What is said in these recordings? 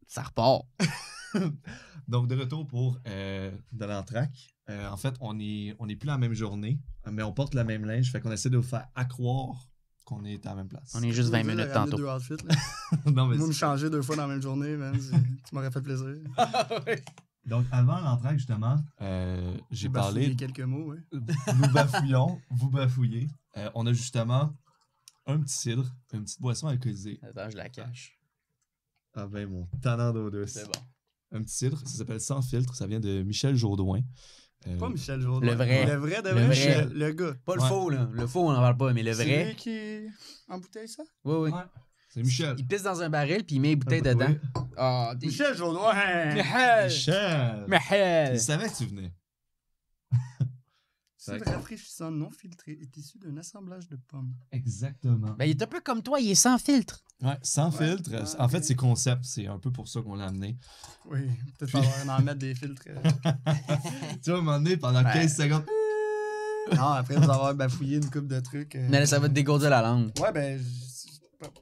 Ça repart. Donc, de retour pour de l'entraque. En fait, on est plus la même journée, mais on porte le même linge. Fait qu'on essaie de vous faire accroire qu'on est à la même place. On est juste 20 minutes tantôt. Deux outfits, là. Non, mais Moi, me changer 2 fois dans la même journée, man, tu m'aurais fait plaisir. Donc, avant l'entraque, justement, j'ai parlé... quelques mots, oui. Nous bafouillons, vous bafouillez. On a justement un petit cidre, une petite boisson alcoolisée. Attends, je la cache. Ah ben, mon tannant d'eau douce. C'est bon. Un petit cidre, ça s'appelle Sans filtre, ça vient de Michel Jourdouin. Pas Michel Jourdain. Le vrai. Le vrai de Le vrai, vrai. Michel, le gars. Pas le faux, là. Le faux, on n'en parle pas, mais le C'est vrai. lui qui embouteille ça? Oui, oui. Ouais. C'est Michel. Il pisse dans un baril puis il met une bouteille dedans. Ah, des... Michel Jourdain! Michel! Michel! Michel! Il savait que tu venais. Ce rafraîchissant non filtré est issu d'un assemblage de pommes. Exactement. Ben, il est un peu comme toi, il est sans filtre. Ouais, sans filtre. Ouais, En ok. fait, c'est concept. C'est un peu pour ça qu'on l'a amené. Oui, peut-être falloir en mettre des filtres. Tu vois, à un moment donné, pendant Ouais. 15 secondes... Non, après vous avoir bafouillé une coupe de trucs. Mais là, ça va te dégourdir la langue. Ouais, ben,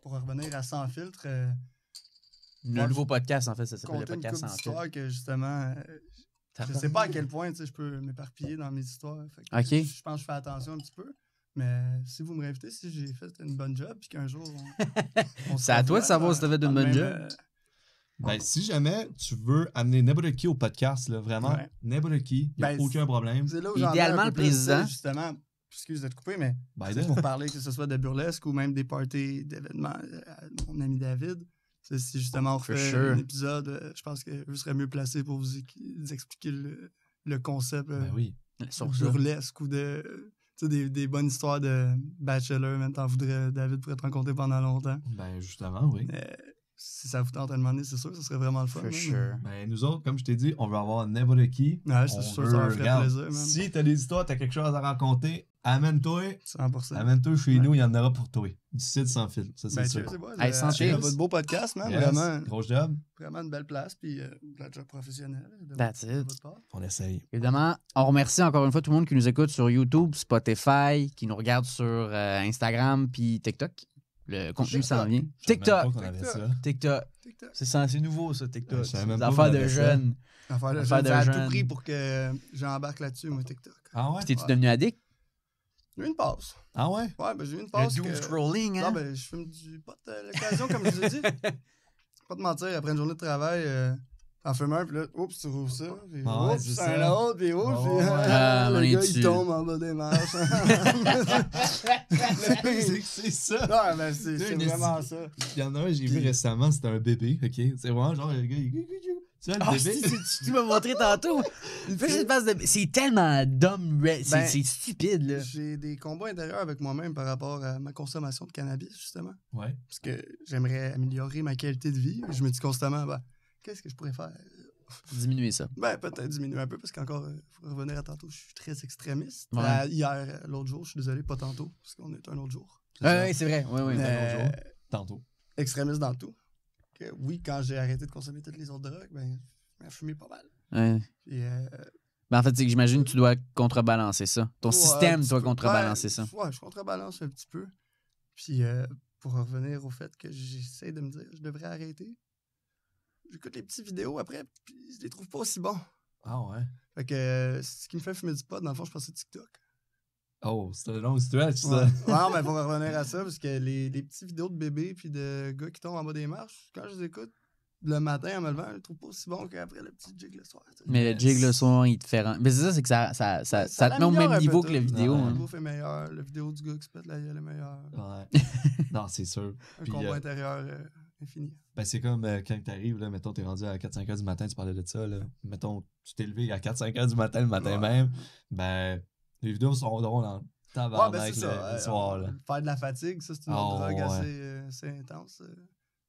pour revenir à Sans filtre, Le nouveau podcast, en fait, ça s'appelle le compter une podcast couple sans filtre. d'histoires que justement, je sais pas à quel point tu sais, je peux m'éparpiller dans mes histoires. Fait que Ok. Je pense que je fais attention un petit peu. Mais si vous me réinvitez, si j'ai fait une bonne job, puis qu'un jour on se C'est à toi de revoit savoir dans- si t'as fait dans une le bonne même, job. Ben, si jamais tu veux amener n'importe qui au podcast, là, vraiment, Ouais. n'importe qui, il n'y a Ben, aucun problème. C'est là où j'en Idéalement, ai un peu le plus, président. justement, excuse de te couper, mais Biden. pour parler que ce soit de burlesque ou même des parties d'événements à mon ami David, si justement on For refait sure. un épisode, je pense que je serais mieux placé pour vous expliquer le concept Ben oui. Sur ça. burlesque ou de tu sais, des bonnes histoires de bachelor, même t'en voudrais, David pourrait te raconter pendant longtemps. Ben, justement, oui. Si ça vous tente à demander, c'est sûr, ce serait vraiment le fun. For hein, sure. Ben, nous autres, comme je t'ai dit, on veut avoir n'importe qui. Ouais, c'est On sûr, veut- ça leur ferait regarde, plaisir, man. Si t'as des histoires, t'as quelque chose à raconter, amène-toi. 100%. Amène-toi chez Ouais. nous, il y en aura pour toi. Du site sans fil, ça c'est Ben, sûr. cheers, c'est bon, Hey, santé. votre beau podcast, man. Yes, Vraiment, gros job, vraiment une belle place, puis de la job professionnelle. De That's de it. votre part. on essaye. Évidemment, on remercie encore une fois tout le monde qui nous écoute sur YouTube, Spotify, qui nous regarde sur Instagram puis TikTok. Le contenu s'en vient. Je savais même TikTok. pas qu'on avait ça. TikTok. TikTok. C'est nouveau, ça, Ouais, TikTok. je savais même Des pas affaires qu'on de avait ça. jeunes. Affaire de Affaire jeunes, de j'ai à jeunes. tout prix pour que j'embarque là-dessus, moi, TikTok. Ah ouais? Puis t'es-tu Ouais. devenu addict? J'ai eu une passe. Ah ouais? Ouais, ben j'ai eu une Le passe. doom que... scrolling, Non, hein? ben je fume du pot à l'occasion, comme je vous ai dit. Pas te mentir, après une journée de travail, t'en fumes un, puis là, oups, tu rouvres ça. Puis Ah ouais, oups, c'est c'est ça. un autre, puis oups, Ah puis ouais. Ah, on le est gars, dessus. il tombe en bas des marches. c'est ça. Non, mais c'est C'est une vraiment ça. Il y en a un, j'ai vu récemment, c'était un bébé, ok? C'est vraiment genre, le gars, tu vois, le Ah, bébé? tu m'as montré tantôt. Une petite passe de... C'est tellement dumb, Ben, c'est stupide, là. J'ai des combats intérieurs avec moi-même par rapport à ma consommation de cannabis, justement. Ouais. Parce que j'aimerais améliorer ma qualité de vie. Je me dis constamment, ben, qu'est-ce que je pourrais faire? Diminuer ça. Ben, peut-être diminuer un peu, parce qu'encore, pour revenir à tantôt, je suis très extrémiste. Ouais. Hier, l'autre jour, je suis désolé, pas tantôt, parce qu'on est un autre jour. Oui, c'est vrai. Oui, oui. Mais, jour. Tantôt. extrémiste dans tout. Que, oui, quand j'ai arrêté de consommer toutes les autres drogues, ben, je m'ai fumé pas mal. Ouais. Puis, Ben, en fait, c'est que j'imagine que tu dois contrebalancer ça. Ton ouais, système un petit doit peu. contrebalancer Ouais, ça. Ouais, je contrebalance un petit peu. Puis, pour revenir au fait que j'essaie de me dire, je devrais arrêter. J'écoute les petites vidéos après, puis je les trouve pas aussi bons. Ah ouais. Fait que ce qui me fait fumer du pot, dans le fond, je pense que c'est TikTok. Oh, c'était un long stretch, ça. Ouais. Non, mais pour revenir à ça, parce que les petites vidéos de bébés puis de gars qui tombent en bas des marches, quand je les écoute, le matin en me levant, je les trouve pas aussi bons qu'après le petit jig le soir. Tu sais. Mais le jig le son, il te fait rendre. Mais c'est ça, c'est que ça te met au l'améliore même un niveau peu que la tout. vidéo. Ouais. hein. Le bouffe est meilleur, la vidéo du gars qui se pète la gueule est meilleure. Ouais. Non, c'est sûr. Un Puis, combat intérieur infini. ben, c'est comme quand t'arrives, là, mettons, t'es rendu à 4-5 heures du matin, tu parlais de ça, là. Mettons, tu t'es levé à 4-5 heures du matin le matin Ouais. même, ben, les vidéos sont drôles en Ouais, tabarnak ben c'est ça. le soir, là. Faire de la fatigue, ça, c'est une Oh, autre drogue ouais. assez intense.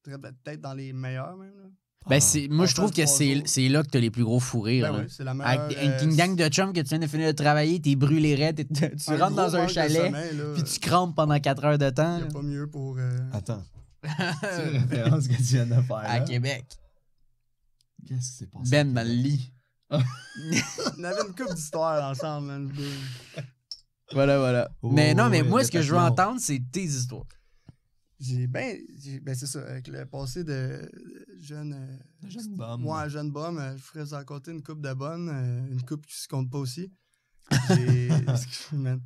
Peut-être dans les meilleurs, même. Là. Ben, Ah. moi, je On trouve fait que 3 jours. c'est là que t'as les plus gros fous rires. Ben là. oui, c'est la meilleure. Avec une gang de chums que tu viens de finir de travailler, t'es brûlé raide, tu rentres dans un chalet, puis tu crampes pendant 4 heures de temps. Il n'y a là. pas mieux pour. Attends. C'est une référence que tu viens de faire, À là. Québec. Qu'est-ce qui s'est passé? Ben dans le lit. On avait une couple d'histoires ensemble, man. Voilà. Oh, mais non, mais ouais, moi, ce que je veux papillon. entendre, c'est tes histoires. Ben, c'est ça, avec le passé de jeune. Jeune bum. Ouais, jeune bum, je ferais en compter une coupe de bonnes, une coupe qui se compte pas aussi. J'ai. Man,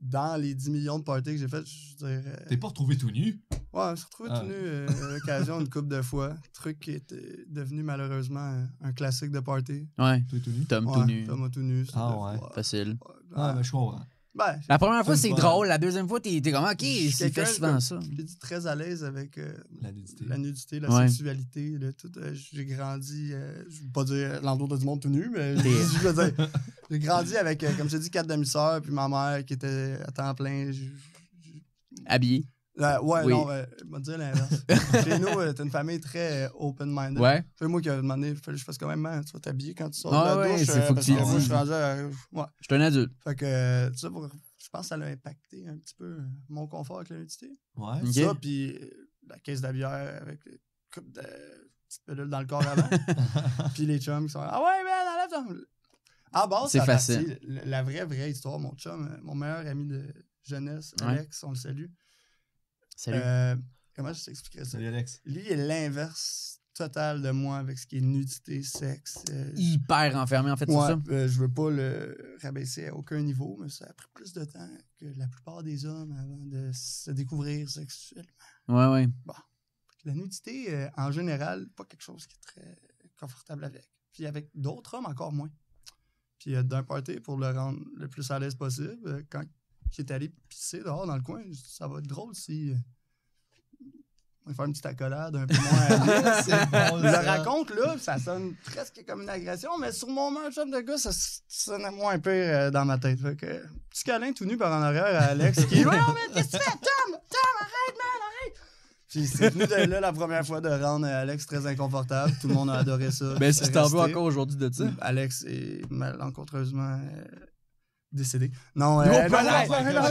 dans les 10 millions de parties que j'ai faites, je dirais. T'es pas retrouvé tout nu? Ouais, je me suis retrouvé tout nu à l'occasion une couple de fois. Truc qui était devenu malheureusement un classique de party. Ouais. Toi tout nu? Tom tout nu. Thomas tout nu. Ah ouais. Facile. Ah, mais je comprends. Ben, La première fois, C'est c'est le fun. drôle. La deuxième fois, t'es comme, OK, je suis c'est fait quelqu'un, souvent comme- ça. J'ai dit très à l'aise avec La nudité. la Ouais. sexualité, là, tout. J'ai grandi, je veux pas dire l'entour de du monde tout nu, mais T'es- je veux dire, j'ai grandi avec, comme je t'ai dit, 4 demi-sœurs, puis ma mère qui était à temps plein. Habillé. Ouais, Oui. non, je vais te dire l'inverse. Chez nous, t'es une famille très open-minded. Ouais. C'est moi qui ai demandé, il fallait que je fasse quand même, man, tu vas t'habiller quand tu sors Ah de la ouais, douche. c'est faut que parce tu le moi, je dises. suis rendu ouais. Je suis un adulte. Fait que, ça, je pense que ça a impacté un petit peu mon confort avec la nudité. Ouais. Ok. Ça, puis la caisse de bière avec une coupe de petites pilules dans le corps avant. Puis les chums qui sont ah ouais, man, enlève ça. En base, C'est ça a facile. parti, la vraie histoire, mon chum, mon meilleur ami de jeunesse, Ouais. Alex, on le salue. Salut. Comment je t'expliquerais ça? Salut Alex. Lui, il est l'inverse total de moi avec ce qui est nudité, sexe. Hyper enfermé, en fait, Ouais, c'est ça. je veux pas le rabaisser à aucun niveau, mais ça a pris plus de temps que la plupart des hommes avant de se découvrir sexuellement. Ouais, ouais. La nudité, en général, pas quelque chose qui est très confortable avec. Puis avec d'autres hommes, encore moins. Puis d'un party, pour le rendre le plus à l'aise possible, quand il est allé pisser dehors dans le coin, j'ai dit, ça va être drôle si on va faire une petite accolade un peu moins. C'est bon, Je le ça. raconte, là, ça sonne presque comme une agression, mais sur mon chum de gars, ça sonnait moins pire dans ma tête. Fait que, petit câlin tout nu par en arrière à Alex qui ouais, non, mais qu'est-ce que tu fais? Tom, arrête, man, arrête! Puis c'est venu de là la première fois de rendre Alex très inconfortable. Tout le monde a adoré ça. Ben, C'est si t'en veux resté. encore aujourd'hui de ça. Alex est malencontreusement décédé. Non, Gros non, palais! non, non,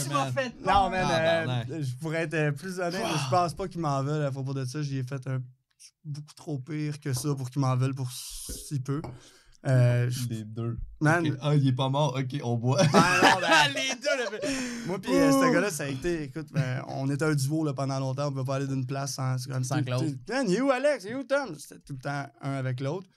Tu m'as fait non, man, Tabarnak. je pourrais être plus honnête, mais je pense pas qu'il m'en veulent à propos de ça. J'y ai fait beaucoup trop pire que ça pour qu'il m'en veulent pour si peu. Les deux. Man, Ok. Ah, il est pas mort. Ok, on boit. ah, non, ben, Les deux, moi pis ce gars-là, ça a été, écoute, ben, on était un duo là, pendant longtemps, on pouvait pas aller d'une place sans que l'autre. Man, il est où Alex, il est où Tom? C'était tout le temps un avec l'autre.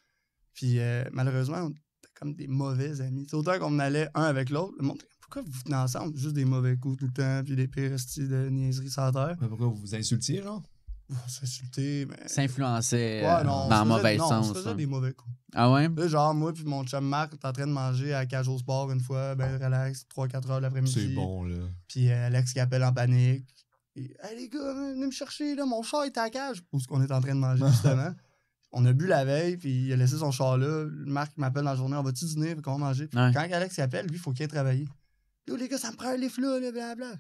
Puis malheureusement, on était comme des mauvais amis. C'est autant qu'on allait un avec l'autre, le monde, pourquoi vous venez ensemble? Juste des mauvais coups tout le temps, puis des pires styles de niaiseries sans terre. Mais pourquoi vous vous insultiez, genre? On s'insultait, mais. S'influençait Ouais, non, dans le on se mauvais faisait- non, sens. on se faisait hein. des mauvais coups. Ah ouais? Là, genre, moi puis mon chum Marc, on est en train de manger à Cage au Sport une fois, ben relax, 3-4 heures l'après-midi. C'est bon, là. Puis Alex qui appelle en panique. Et, hey les gars, venez me chercher, là, mon char est à la cage. Où est-ce qu'on est en train de manger, justement. On a bu la veille, puis il a laissé son char là. Marc m'appelle dans la journée, on va-tu dîner? Fait qu'on va manger. Puis Ouais. quand Alex il appelle, lui, il faut qu'il aille travailler. Yo, les gars, ça me prend un lift là, blablabla.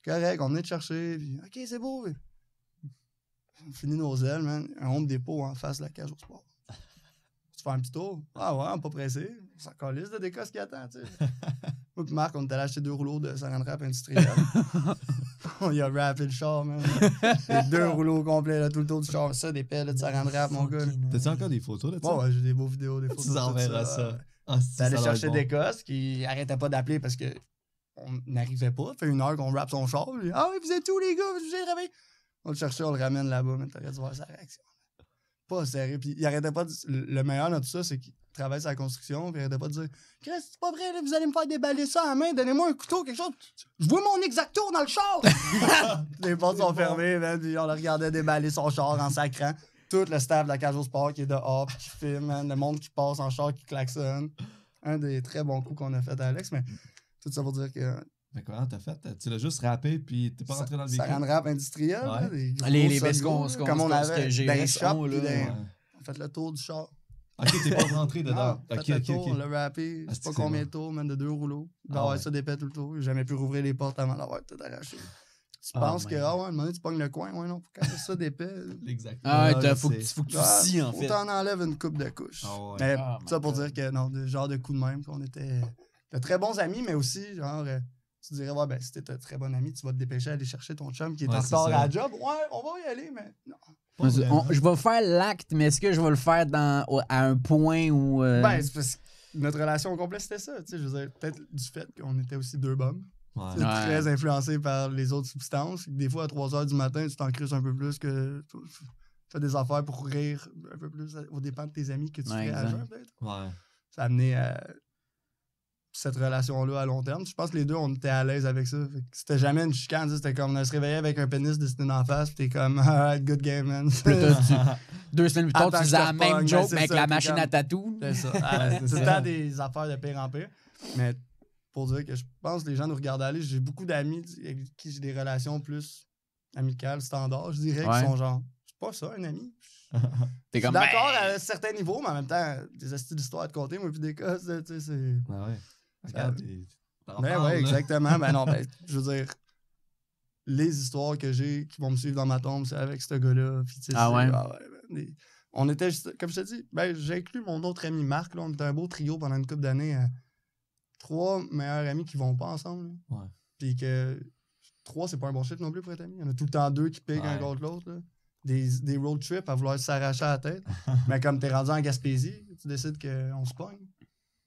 Correct, on venait de chercher, puis OK, c'est beau. On finit nos ailes, man. Un Home Depot en face de la Cage au Sport. Tu fais un petit tour? Ah ouais, on est pas pressé. On s'en calisse de décos qui attend, tu sais. Moi pis Marc, on est allé acheter 2 rouleaux de saran wrap industriel. On y a rappé le char, man. Les 2 rouleaux complets, là, tout le tour du char. Ça, des pelles de saran wrap, mon gars. là. T'as-tu encore des photos de ça? Bon, ouais, j'ai des beaux vidéos, des Tu photos. nous de tout enverras ça. Ah, si, T'es allé ça a l'air chercher bon. des cosses qui arrêtaient pas d'appeler parce que on n'arrivait pas. Ça fait 1 heure qu'on rappe son char. Puis, ah oui, vous êtes où, les gars? Je vous ai réveillé. On le cherchait, on le ramène là-bas, mais t'aurais dû voir sa réaction. Pas sérieux. Puis il arrêtait pas de... Le meilleur dans tout ça, c'est qu'il travaille sur la construction, puis il arrêtait pas de dire Chris, c'est pas vrai, là, vous allez me faire déballer ça à la main, donnez-moi un couteau, quelque chose. Je vois mon exacto dans le char! Les portes sont fermées, man, puis on le regardait déballer son char en sacrant. Tout le staff de la Cage au Sport qui est dehors, puis qui filme, man, le monde qui passe en char, qui klaxonne. Un des très bons coups qu'on a fait à Alex, mais tout ça pour dire que. Mais comment t'as fait? Tu l'as juste rappé, puis t'es pas rentré dans le véhicule? Ça rend rap industriel, Ouais. là, des gros Les soldats, bescons, là, comme on avait j'ai dans les les shops, sons, puis là. Ouais. on a fait le tour du char. Ok, t'es pas rentré dedans. Non, Ok, fait le ok, tour, ok. on l'a rappé, Ah, je sais c'est pas que c'est combien bon. de tours, man, de 2 rouleaux. Il doit Ah avoir ouais. ça d'épais tout le tour. J'ai jamais pu rouvrir les portes avant d'avoir tout arraché. Tu Oh penses my que, God. ah ouais, à un moment donné, tu pognes le coin, ouais, non, faut faire ça d'épais. Exactement. Ah ouais, je faut que sais. tu Ah, scies, en faut fait. t'en enlèves une coupe de couches. Ah ouais. Mais Ah, ça my pour God. dire que, non, de genre de coups de même, qu'on était de très bons amis, mais aussi, genre, tu dirais, ouais, ben, si t'es un très bon ami, tu vas te dépêcher d'aller chercher ton chum qui est Ouais, en c'est retard ça. à la job. Ouais, on va y aller, mais non. Pas vraiment. Je vais faire l'acte, mais est-ce que je vais le faire à un point où. Ben, c'est parce que notre relation au complet, c'était ça. Tu sais, je veux dire, peut-être du fait qu'on était aussi 2 bums. Ouais. C'est très influencé par les autres substances. Des fois, à 3h du matin, tu t'en crisses un peu plus que tu fais des affaires pour rire un peu plus aux dépens de tes amis que tu ferais à jeun, peut-être. Ouais. Ça a amené à cette relation-là à long terme. Je pense que les deux, on était à l'aise avec ça. C'était jamais une chicane. C'était comme on se réveillait avec un pénis dessiné d'en face, puis t'es comme, alright, good game, man. Deux semaines plus tard, tu faisais la même joke, mais avec la machine comme... à tatou. C'est ça. C'est tout le temps des affaires de pire en pire. Mais pour dire que je pense que les gens nous regardent aller, j'ai beaucoup d'amis avec qui j'ai des relations plus amicales, standards, je dirais, qui sont genre, c'est pas ça, un ami. T'es comme, d'accord à un certain niveau, mais en même temps, des astuces d'histoire à te compter, moi, puis des cas, tu sais, c'est. Ouais. Regarde, Ben ouais, exactement. Ben non, ben, je veux dire, les histoires que j'ai qui vont me suivre dans ma tombe, c'est avec ce gars-là. Puis, tu sais, on était, comme je te dis, ben, j'ai inclus mon autre ami Marc, là, on était un beau trio pendant une couple d'années. 3 meilleurs amis qui vont pas ensemble. Là. Ouais. Puis que 3, c'est pas un bon chiffre non plus pour être ami. Il y en a tout le temps 2 qui piquent un contre l'autre. Là. Des road trips à vouloir s'arracher à la tête. Mais comme t'es rendu en Gaspésie, tu décides qu'on se pogne.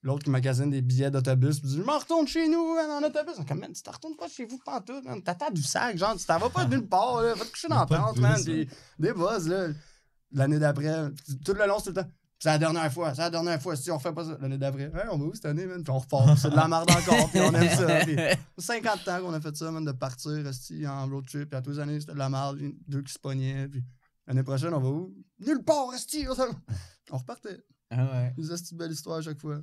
L'autre qui magasine des billets d'autobus, puis dit, je m'en retourne chez nous, man, en autobus. Comme, man, tu te retournes pas chez vous pantoute, man. T'attends du sac, genre, tu t'en vas pas nulle part, là. Va te coucher dans la pente, man. Puis des buzz, là. L'année d'après, tout le long, c'est tout le temps. C'est la dernière fois, si on fait pas ça. L'année d'après, hey, on va où cette année, man? Puis on repart. C'est de la merde encore, puis on aime ça. Puis 50 ans qu'on a fait ça, man, de partir, en road trip. Puis à tous les années, c'était de la merde, 2 qui se pognaient. Puis l'année prochaine, on va où? Nulle part, on repartait. Ah ouais. Des belles histoires à chaque fois.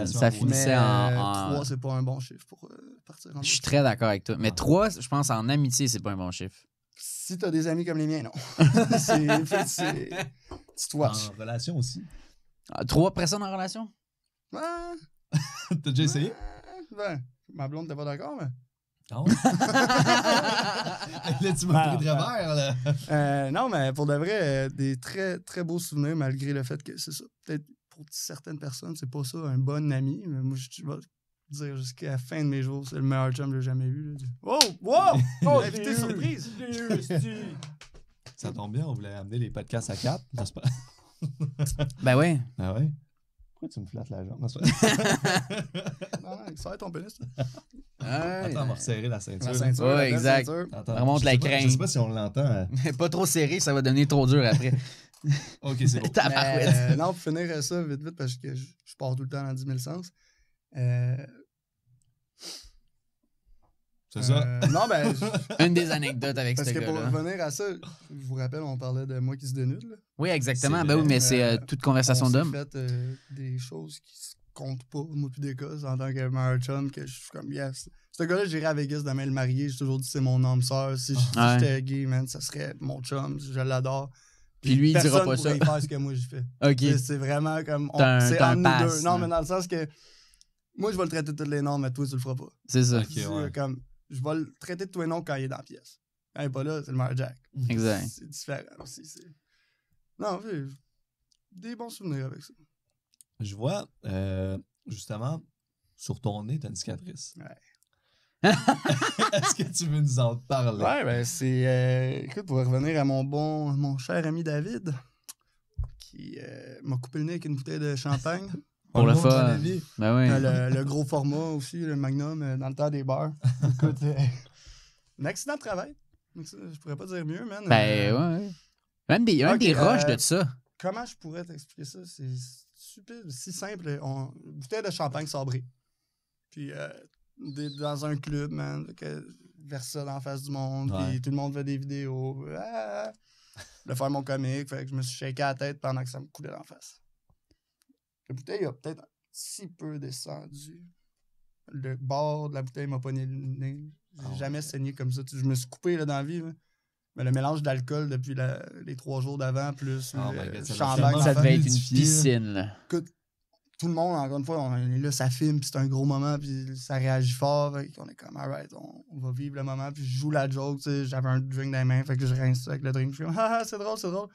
Ça finissait en 3, c'est pas un bon chiffre pour partir en Je suis très d'accord avec toi. Mais 3, je pense en amitié, c'est pas un bon chiffre. Si t'as des amis comme les miens, non. c'est tu watch. En relation aussi. 3 personnes en relation? Ouais. T'as déjà essayé? Ben, ma blonde t'es pas d'accord, mais. Ah ouais? Là, tu m'as pris de revers, là. Non, mais pour de vrai, des très, très beaux souvenirs, malgré le fait que c'est ça. Peut-être pour certaines personnes, c'est pas ça un bon ami, mais moi, je vais dire jusqu'à la fin de mes jours, c'est le meilleur chum que j'ai jamais eu. Là. Wow! Oh, invité surprise! Ça tombe bien, on voulait amener les podcasts à 4. Pas... Ben ouais. Ah ouais? Pourquoi tu me flattes la jambe? Non, ça va ton pénis. Attends, on va resserrer la ceinture. Ouais, exact. Attends, remonte la crème. Je sais pas si on l'entend. Pas trop serré, ça va devenir trop dur après. Ok, c'est bon. Non, pour finir ça vite, parce que je pars tout le temps dans 10 000 sens. C'est ça? Non, ben. Une des anecdotes avec ce gars-là. Parce que gars-là. pour revenir à ça, je vous rappelle, on parlait de moi qui se dénude. Là. Oui, exactement. Ben oui, mais c'est toute conversation d'homme. On s'est fait des choses qui se comptent pas, moi puis des cas, en tant que meilleur chum, que je suis comme, yes. Ce gars-là, j'irais à Vegas demain le marier. J'ai toujours dit c'est mon âme sœur. Si j'étais gay, man, ça serait mon chum. Je l'adore. Puis lui, il dira pas ça. Personne pourrait faire ce que moi je fais. OK. C'est vraiment comme. C'est entre nous deux. Non, mais dans le sens que. Moi, je vais le traiter de toutes les noms, mais toi, tu le feras pas. C'est ça. Okay, ouais. Comme, je vais le traiter de tous les noms quand il est dans la pièce. Quand il est pas là, c'est le meilleur Jack. Exact. C'est différent aussi. Non, j'ai des bons souvenirs avec ça. Je vois, justement, sur ton nez, t'as une cicatrice. Ouais. Est-ce que tu veux nous en parler? Ouais, ben c'est... écoute, pour revenir à mon cher ami David, qui m'a coupé le nez avec une bouteille de champagne. Pour le fun. Ben oui. Le gros format aussi, le Magnum, dans le temps des bars. Écoute, un accident de travail. Je pourrais pas dire mieux, man. Ben ouais. Même des rushs de ça. Comment je pourrais t'expliquer ça? C'est super, si simple. Bouteille de champagne sabrée. Puis dans un club, man, vers ça dans la face du monde. Ouais. Puis tout le monde fait des vidéos. De faire mon comique. Fait que je me suis shaké la tête pendant que ça me coulait dans la face. La bouteille a peut-être un petit peu descendu. Le bord de la bouteille m'a pogné le nez. J'ai jamais saigné comme ça. Je me suis coupé là, dans la vie. Là. Mais le mélange d'alcool depuis les 3 jours d'avant, plus le champagne. Ça devait être une piscine, là. Écoute, tout le monde, encore une fois, on est là, ça filme, puis c'est un gros moment, puis ça réagit fort. On est comme, alright, on va vivre le moment. Puis je joue la joke, tu sais, j'avais un drink dans les mains, fait que je rince avec le drink. Je suis comme, c'est drôle, c'est drôle.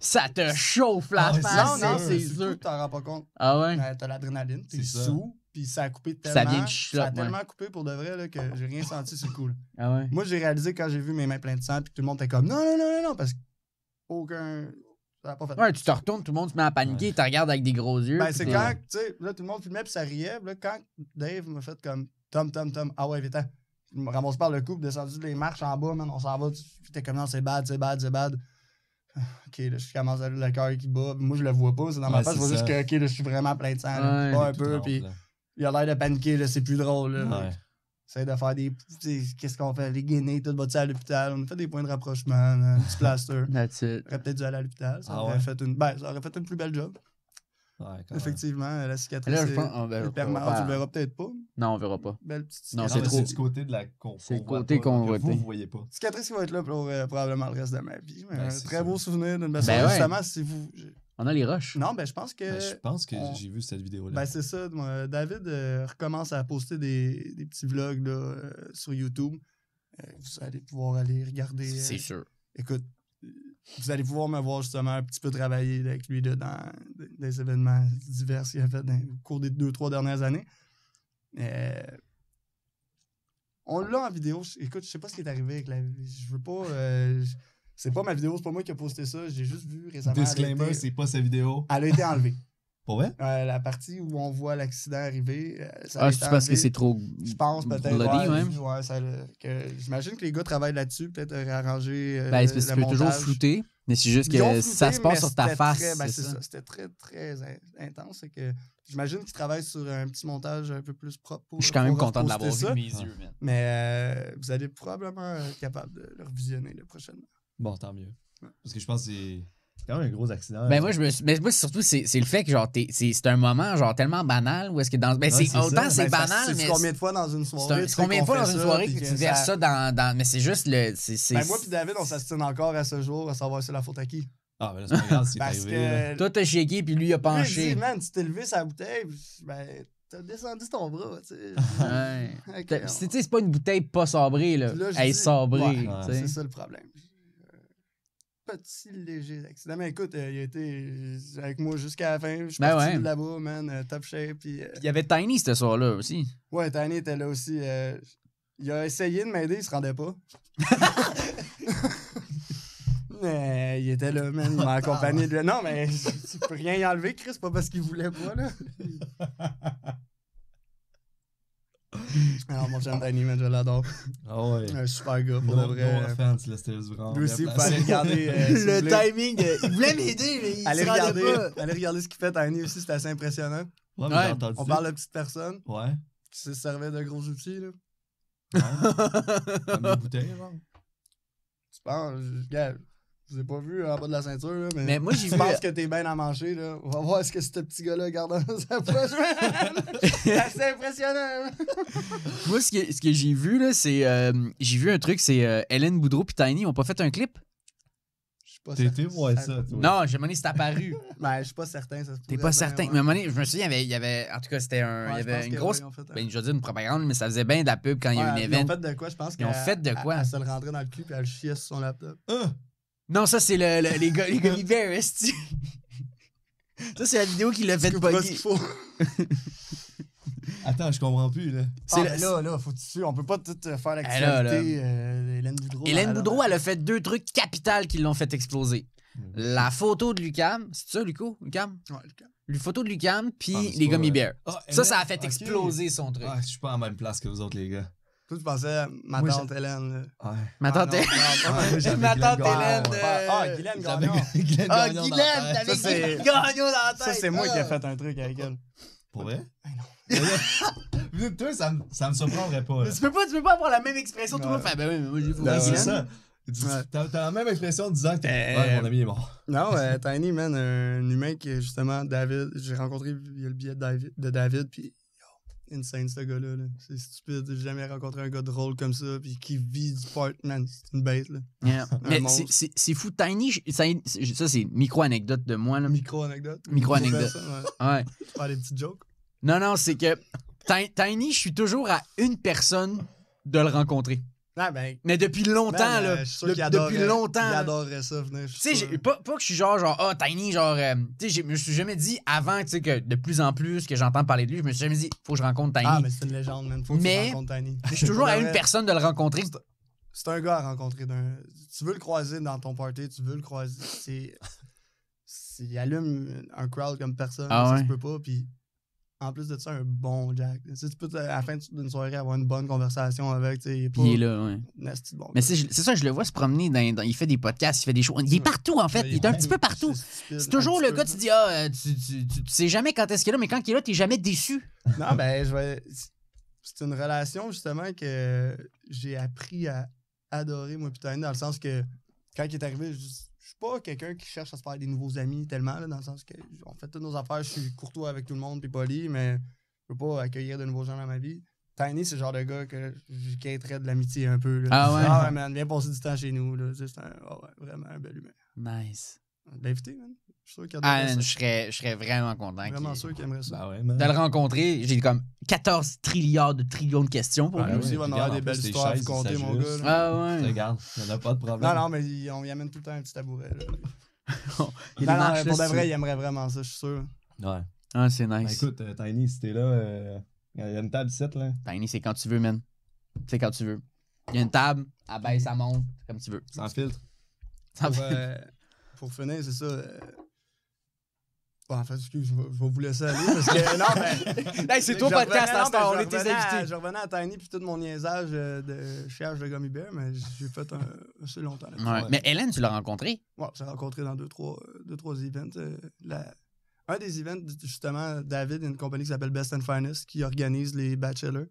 Ça te chauffe la face. Non, c'est sûr. Tu t'en rends pas compte. Ah ouais? T'as l'adrénaline, t'es sous, puis ça a coupé tellement. Ça vient de shot, ça a tellement coupé pour de vrai là, que j'ai rien senti sur le coup. Là. Ah ouais? Moi, j'ai réalisé quand j'ai vu mes mains pleines de sang, puis tout le monde était comme non, parce qu'aucun. Ça a pas fait. Ouais, tu te retournes, tout le monde se met à paniquer, tu regardes avec des gros yeux. Ben, c'est quand, tu sais, là, tout le monde filmait, puis ça riait. Là, quand Dave m'a fait comme Tom. Ah ouais, vite. Je me ramasse par le couple, descendu les marches en bas, man. On s'en va. J'étais comme non, c'est bad. Ok, là, je commence à le cœur qui bat. Moi, je le vois pas, c'est dans ma face. Je vois juste que, ok, là, je suis vraiment plein de sang. Là. Ouais. Je bats un Tout peu, trempe, puis là. il a l'air de paniquer, là, c'est plus drôle. Là. Ouais. J'essaie de faire des. Qu'est-ce qu'on fait? Les guinées, tout va-tu à l'hôpital? On a fait des points de rapprochement, un petit plaster. That's it. J'aurais peut-être dû aller à l'hôpital. Ça Ah aurait ouais? fait ça aurait fait une plus belle job. Ouais, quand même. Effectivement, la cicatrice. Là, je est pense on verra hyper pas. marrante. Tu le verras peut-être pas. Non, on verra pas. Belle petite Non, cicatrice. c'est mais trop. C'est du côté de la C'est le qu'on voit côté pas, là, que convoité. vous voyez pas. Cicatrice qui va être là pour probablement le reste de ma vie. Mais Ben, un c'est très sûr. beau souvenir d'une belle Ben soirée. ouais. Justement, si vous. On a les rushs. Non, ben je pense que. Ben, je pense que on- j'ai vu cette vidéo-là. Ben c'est ça. David recommence à poster des petits vlogs là, sur YouTube. Vous allez pouvoir aller regarder. C'est sûr. Écoute, vous allez pouvoir me voir justement un petit peu travailler avec lui là, dans des événements divers qu'il a fait au cours des 2-3 dernières années. On l'a en vidéo. Écoute, je sais pas ce qui est arrivé avec la. Je veux pas. C'est pas ma vidéo, c'est pas moi qui ai posté ça. J'ai juste vu récemment. Disclaimer, c'est pas sa vidéo. Elle a été enlevée. Pour vrai? La partie où on voit l'accident arriver. Ça a été C'est parce que enlevé. c'est trop. Je pense peut-être. bloody, Ouais, même. ouais, j'imagine que les gars travaillent là-dessus, peut-être réarranger. Ben, c'est parce que le tu peux toujours montage. flouter, mais c'est juste Ils ont que flouté, ça se passe mais sur ta c'était face. c'est ça. C'était très intense. C'est que j'imagine qu'ils travaillent sur un petit montage un peu plus propre. Je suis quand même pour content de reposter l'avoir vu ça. de mes yeux, man. Mais vous allez probablement être capable de le revisionner prochainement. Bon, tant mieux. Parce que je pense que c'est quand même un gros accident. Ben moi, mais moi, surtout, c'est le fait que genre c'est un moment genre tellement banal où est-ce que dans. Ben, Ouais, c'est autant ça. c'est Ben, banal, mais. combien de fois dans une soirée? C'est combien de fois dans une soirée que tu verses ça dans. Mais c'est juste le. Ben, moi puis David, on s'astine encore à ce jour à savoir c'est la faute à qui. Ah, mais là, c'est pas grave, c'est Parce arrivé. là. que. Toi, t'as shaké, puis lui, il a Lui, il penché. dit, man, tu t'es levé sa bouteille, ben, t'as descendu ton bras, tu sais. Ouais. Ok, Tu sais, c'est pas une bouteille pas sabrée, là. Puis là, je Elle est dis- sabrée, Ouais, tu sais. c'est ça le problème. Petit léger accident. Mais écoute, il a été avec moi jusqu'à la fin. Je suis Ben parti ouais. de là-bas, man, top shape. Puis, Il y avait Tiny ce soir-là aussi. ouais, Tiny était là aussi. Il a essayé de m'aider, il se rendait pas. Mais il était là, man. Il m'a accompagné. Non, mais tu peux rien y enlever, Chris, pas parce qu'il voulait pas, là. Alors, mon chum Tiny, man, je l'adore. Ah ouais. Un super gars, pour de No vrai. offense, là, c'était vraiment Lui bien aussi, vous placé. pouvez aller regarder. si vous voulez. timing, il voulait m'aider, mais il Allez regarder ce qu'il fait, Tiny aussi, c'était assez impressionnant. Ouais, mais Ouais, j'ai entendu. On parle de petites personnes Ouais. qui se servaient de gros outils, là. Ouais. Comme des bouteilles, genre. Tu penses, gars, je vous ai pas vu en bas de la ceinture, là, mais, Mais moi, j'ai je vu. pense que t'es bien à manger, là. On va voir ce que ce petit gars-là garde dans sa poche, man. C'est assez impressionnant, hein. Moi, ce que j'ai vu, là, c'est. J'ai vu un truc, c'est Hélène Boudreau puis Tiny ont pas fait un clip. Je suis pas T'as été certain. voir ça, toi. Non, j'ai demandé c'est apparu. Ben, je suis pas certain, ça se T'es pourrait pas bien, certain. ouais. Mais à un moment donné, je me souviens, il y avait. En tout cas, c'était un. Ouais, Il y je pense avait une que, grosse. ouais, ils ont fait un- Ben, je veux dire une propagande, mais ça faisait bien de la pub quand il y a eu un Ouais, event. Ils ont fait de quoi, je pense Ils ont fait de quoi? Elle se le rentrait dans le cul puis elle chiait sur son laptop. Non, ça, c'est les Gummy Bears, esti. Ça, c'est la vidéo qui l'a fait Tu couperas ce bugger. qu'il faut. Attends, je comprends plus, là. C'est Ah, le- là, faut dessus. On peut pas tout faire là, l'actualité. Hélène Boudreau. Hélène Boudreau, elle a fait 2 trucs capitales qui l'ont fait exploser. La photo de Lucam, c'est ça, Lucam? Ouais, le cas. La photo de Lucam, puis Ah, mais c'est les pas, Gummy Bears. Ah, Ça a Hélène, fait ok. exploser son truc. Ah, je suis pas en même place que vous autres, les gars. Toi, tu pensais à ma Moi, tante Hélène. Là. Ouais. Ma tante Ah, non, est- non, Ouais, moi, j'avais Ma Guylaine tante Gagnon. Hélène. Ah, Guylaine J'avais Gagnon. Guylaine Ah, Gagnon dans Guylaine, la tête. t'avais Ça, c'est- Guylaine Gagnon dans la tête. Ça, c'est moi qui ai Ah. fait un truc avec elle. Pour vrai? Ben non. Toi, ça me surprendrait pas. Mais là. tu peux pas avoir la même expression. Tout le monde Ouais. fait, ben oui, mais moi j'ai fait Ben, c'est Guylaine. ça. Ouais. T'as la même expression en disant que ouais, mon ami est mort. Non, Tiny, man, un humain qui, justement, David, j'ai rencontré via le billet de David, puis insane, ce gars-là. Là. C'est stupide. J'ai jamais rencontré un gars drôle comme ça, puis qui vit du part, man. C'est une bête, là. Yeah. Mais monstre. c'est fou. Tiny, ça c'est micro-anecdote de moi. Là. Micro-anecdote. Micro-anecdote. Ouais. Ouais. Faire des petites jokes. Non, c'est que Tiny, je suis toujours à une personne de le rencontrer. Ah, ben. Mais depuis longtemps, man, là. je suis sûr De- qu'il adorerait- depuis longtemps. Il là. adorerait ça, venir. je Tu suis sais, sûr. pas que je suis genre, Tiny, genre, tu sais, je me suis jamais dit avant, tu sais, que de plus en plus que j'entends parler de lui, je me suis jamais dit, faut que je rencontre Tiny. Ah, mais c'est une légende, man. Faut que Mais- tu rencontres Tiny. Mais je suis toujours à Pour de une vrai, personne de le rencontrer. C'est un gars à rencontrer. Tu veux le croiser dans ton party, tu veux le croiser. Il allume un crowd comme personne. Ah ça ouais? se peut pas. Puis en plus de ça, un bon Jack. Tu sais, tu peux, à la fin d'une soirée, avoir une bonne conversation avec. Tu sais, il est pas Puis il est là, ouais. nasty bon. Mais c'est ça, je le vois se promener il fait des podcasts, il fait des shows. Il est partout, en fait. Il est un petit peu partout. C'est toujours le gars, tu dis, tu sais jamais quand est-ce qu'il est là, mais quand il est là, t'es jamais déçu. Non, ben, c'est une relation, justement, que j'ai appris à adorer, moi, putain, dans le sens que quand il est arrivé, je suis pas quelqu'un qui cherche à se faire des nouveaux amis tellement, là, dans le sens que on fait toutes nos affaires, je suis courtois avec tout le monde, puis poli, mais je veux pas accueillir de nouveaux gens dans ma vie. Tiny, c'est le genre de gars que je quêterais de l'amitié un peu. Là. Ah ouais? Ah ouais, man, viens passer du temps chez nous. Là. C'est vraiment un bel humain. Nice. L'invité, man. Je suis sûr qu'il Ah, adorerait je serais vraiment content. Vraiment sûr qu'il aimerait ça. Ben ouais, man. De le rencontrer, j'ai comme 14 trilliards de trillions de questions pour Ouais, lui. aussi, il va en avoir des en belles plus, histoires à les vous conter, chaises, mon ça gars. juste. là. Ah ouais. Regarde, il n'y en a pas de problème. Non, mais on y amène tout le temps un petit tabouret. Là. Il Non, marche pour de là, vrai, il aimerait vraiment ça, je suis sûr. Ouais. Ah, c'est Ben, nice. écoute, Tiny, si t'es là, il y a une table 7 là. Tiny, c'est quand tu veux, man. C'est quand tu veux. Il y a une table, elle baisse, elle monte, comme tu veux. Sans filtre. Ça Pour, fait- pour finir, c'est ça. Bon, en fait, excuse, je vais vous laisser aller parce que non, mais. Hey, c'est toi, podcast, à ce temps, on est tes invités. Je revenais à Tiny puis tout mon niaisage de cherche de Gummy Bear, mais j'ai fait assez longtemps. Là. Ouais. Mais Hélène, tu l'as rencontrée? Ouais, on s'est rencontrés dans deux, trois events. Un des events, justement, David, une compagnie qui s'appelle Best and Finest qui organise les Bachelors.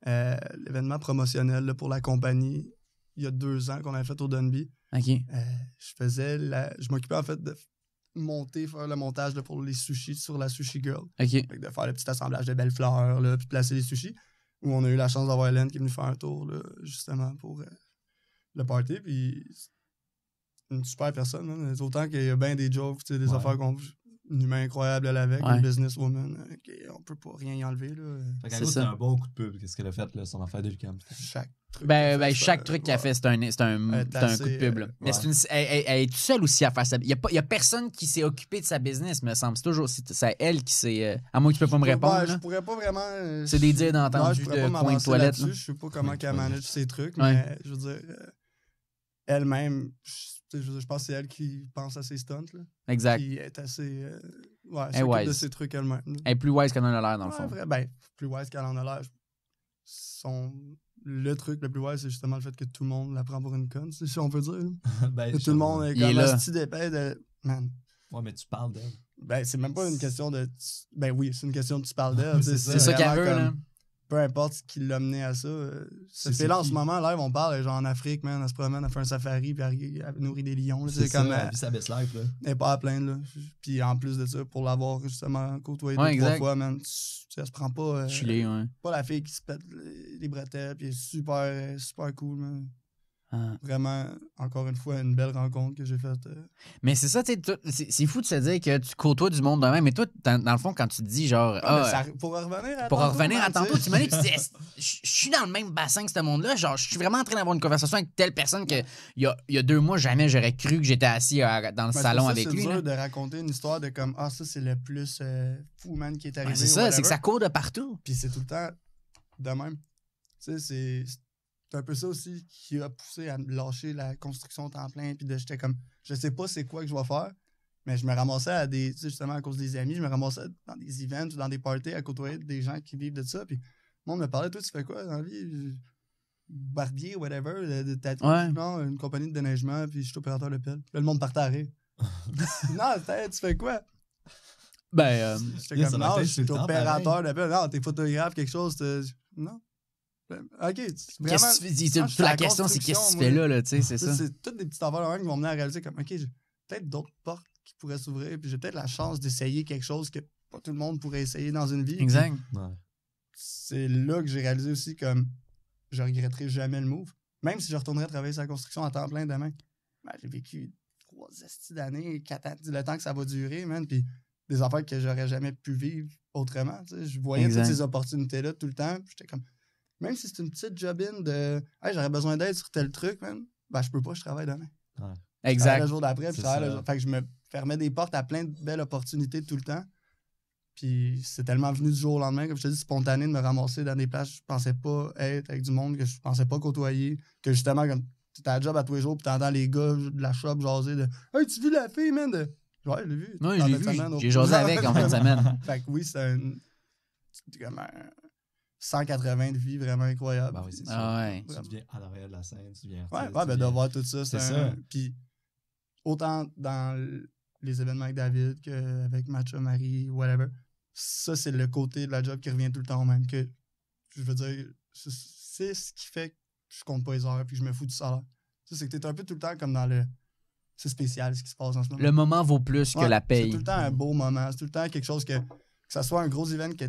L'événement promotionnel là, pour la compagnie, il y a 2 ans qu'on avait fait au Dunby. OK. Je m'occupais en fait de faire le montage là, pour les sushis sur la Sushi Girl. OK. Fait que de faire le petit assemblage de belles fleurs, là, puis de placer les sushis. Où on a eu la chance d'avoir Hélène qui est venue faire un tour, là, justement, pour le party. Puis, une super personne. Hein. Autant qu'il y a bien des jokes, des affaires qu'on. Une humain incroyable, elle, avec, une businesswoman. On peut pas rien y enlever. Là. Fait qu'à cause, c'est un bon coup de pub. Qu'est-ce qu'elle a fait, là, son affaire de Lucam? Chaque truc. Chaque truc qu'elle fait, c'est un coup de pub. Là. Mais elle est toute seule aussi à faire ça. Il y a personne qui s'est occupé de sa business, me semble. C'est elle qui s'est. À moins que tu peux pas me répondre. Je pourrais pas vraiment. C'est des dires d'entendu de coin de toilette. Je sais pas comment elle manage ses trucs, mais je veux dire, elle-même. Je pense que c'est elle qui pense à ses stunts. Là. Exact. Qui est assez. Elle s'occupe de ses trucs elle-même. Elle est plus wise qu'elle en a l'air, dans le fond. Plus wise qu'elle en a l'air. Le truc le plus wise, c'est justement le fait que tout le monde la prend pour une conne, si on peut dire. Tout le monde est comme un petit d'épais de. Man. Ouais, mais tu parles d'elle. Ben, c'est même pas une question de. Ben oui, c'est une question de tu parles d'elle. C'est ça qu'elle veut, là. Peu importe ce qui l'a mené à ça. Cette fille-là, en ce moment, là, on parle, genre en Afrique, man, elle se promène, elle fait un safari, puis elle nourrit des lions. C'est comme ça, elle vit sa best life, là. Elle est pas à plaindre, là. Puis en plus de ça, pour l'avoir justement côtoyé 2-3 fois, man, elle se prend pas. Pas la fille qui se pète les bretelles, puis elle est super cool, man. Vraiment, encore une fois, une belle rencontre que j'ai faite. Mais c'est ça, tu sais, c'est fou de se dire que tu côtoies du monde de même. Mais toi, dans le fond, quand tu te dis genre. Pour revenir à tantôt, tu m'as dit, tu dis, je suis dans le même bassin que ce monde-là. Genre, je suis vraiment en train d'avoir une conversation avec telle personne que il y a 2 mois, jamais j'aurais cru que j'étais assis dans le salon avec lui. C'est dur de raconter une histoire de comme, ça, c'est le plus fou, man, qui est arrivé. C'est ça, c'est que ça court de partout. Puis c'est tout le temps de même. Tu sais, c'est un peu ça aussi qui a poussé à me lâcher la construction temps plein. Puis j'étais comme, je sais pas c'est quoi que je vais faire, mais je me ramassais à des, justement à cause des amis, je me ramassais dans des events ou dans des parties à côtoyer des gens qui vivent de ça. Puis le monde me parlait, toi, tu fais quoi dans la vie? Barbier, whatever, de tatouage, non, une compagnie de déneigement, puis je suis opérateur de pelle. Là, le monde partait à rire. Non, tu fais quoi? J'étais comme, non, je suis opérateur de pelle. Non, t'es photographe, quelque chose. Non. OK. La question, c'est qu'est-ce que tu fais là, tu sais, c'est ça. C'est toutes des petites affaires qui vont mener à réaliser comme, OK, j'ai peut-être d'autres portes qui pourraient s'ouvrir, puis j'ai peut-être la chance d'essayer quelque chose que pas tout le monde pourrait essayer dans une vie. Exact. C'est là que j'ai réalisé aussi comme, je regretterai jamais le move. Même si je retournerais travailler sur la construction à temps plein demain. Ben, j'ai vécu 3 d'années, 4 ans, le temps que ça va durer, man, puis des affaires que j'aurais jamais pu vivre autrement. Je voyais toutes ces opportunités-là tout le temps, puis j'étais comme... Même si c'est une petite job-in de « Hey, j'aurais besoin d'aide sur tel truc, man. » Ben, je peux pas, je travaille demain. Ouais. Exact. Le jour d'après, puis je travaille le jour. Fait que je me fermais des portes à plein de belles opportunités tout le temps. Puis c'est tellement venu du jour au lendemain, comme je te dis, spontané de me ramasser dans des places que je pensais pas être avec du monde, que je pensais pas côtoyer, que justement, comme t'as un job à tous les jours, puis t'entends les gars de la shop jaser de « Hey, tu vu la fille, man? » Ouais, je l'ai vu. Oui, je l'ai vu. J'ai jasé avec en fin de semaine. Fait que oui, c'est un... c'est comme 180 de vie vraiment incroyable. Ben oui, c'est ça. Ah ouais. Tu deviens à l'arrière de la scène, tu viens Ouais, artiste, ben de voir tout ça, c'est ça. Puis autant dans les événements avec David qu'avec Matcha Marie, whatever, ça, c'est le côté de la job qui revient tout le temps au même. Que, je veux dire, c'est ce qui fait que je compte pas les heures puis que je me fous du salaire. Ça, c'est que t'es un peu tout le temps comme dans le... C'est spécial ce qui se passe en ce moment. Le moment vaut plus que la paye. C'est tout le temps un beau moment. C'est tout le temps quelque chose que ça soit un gros event que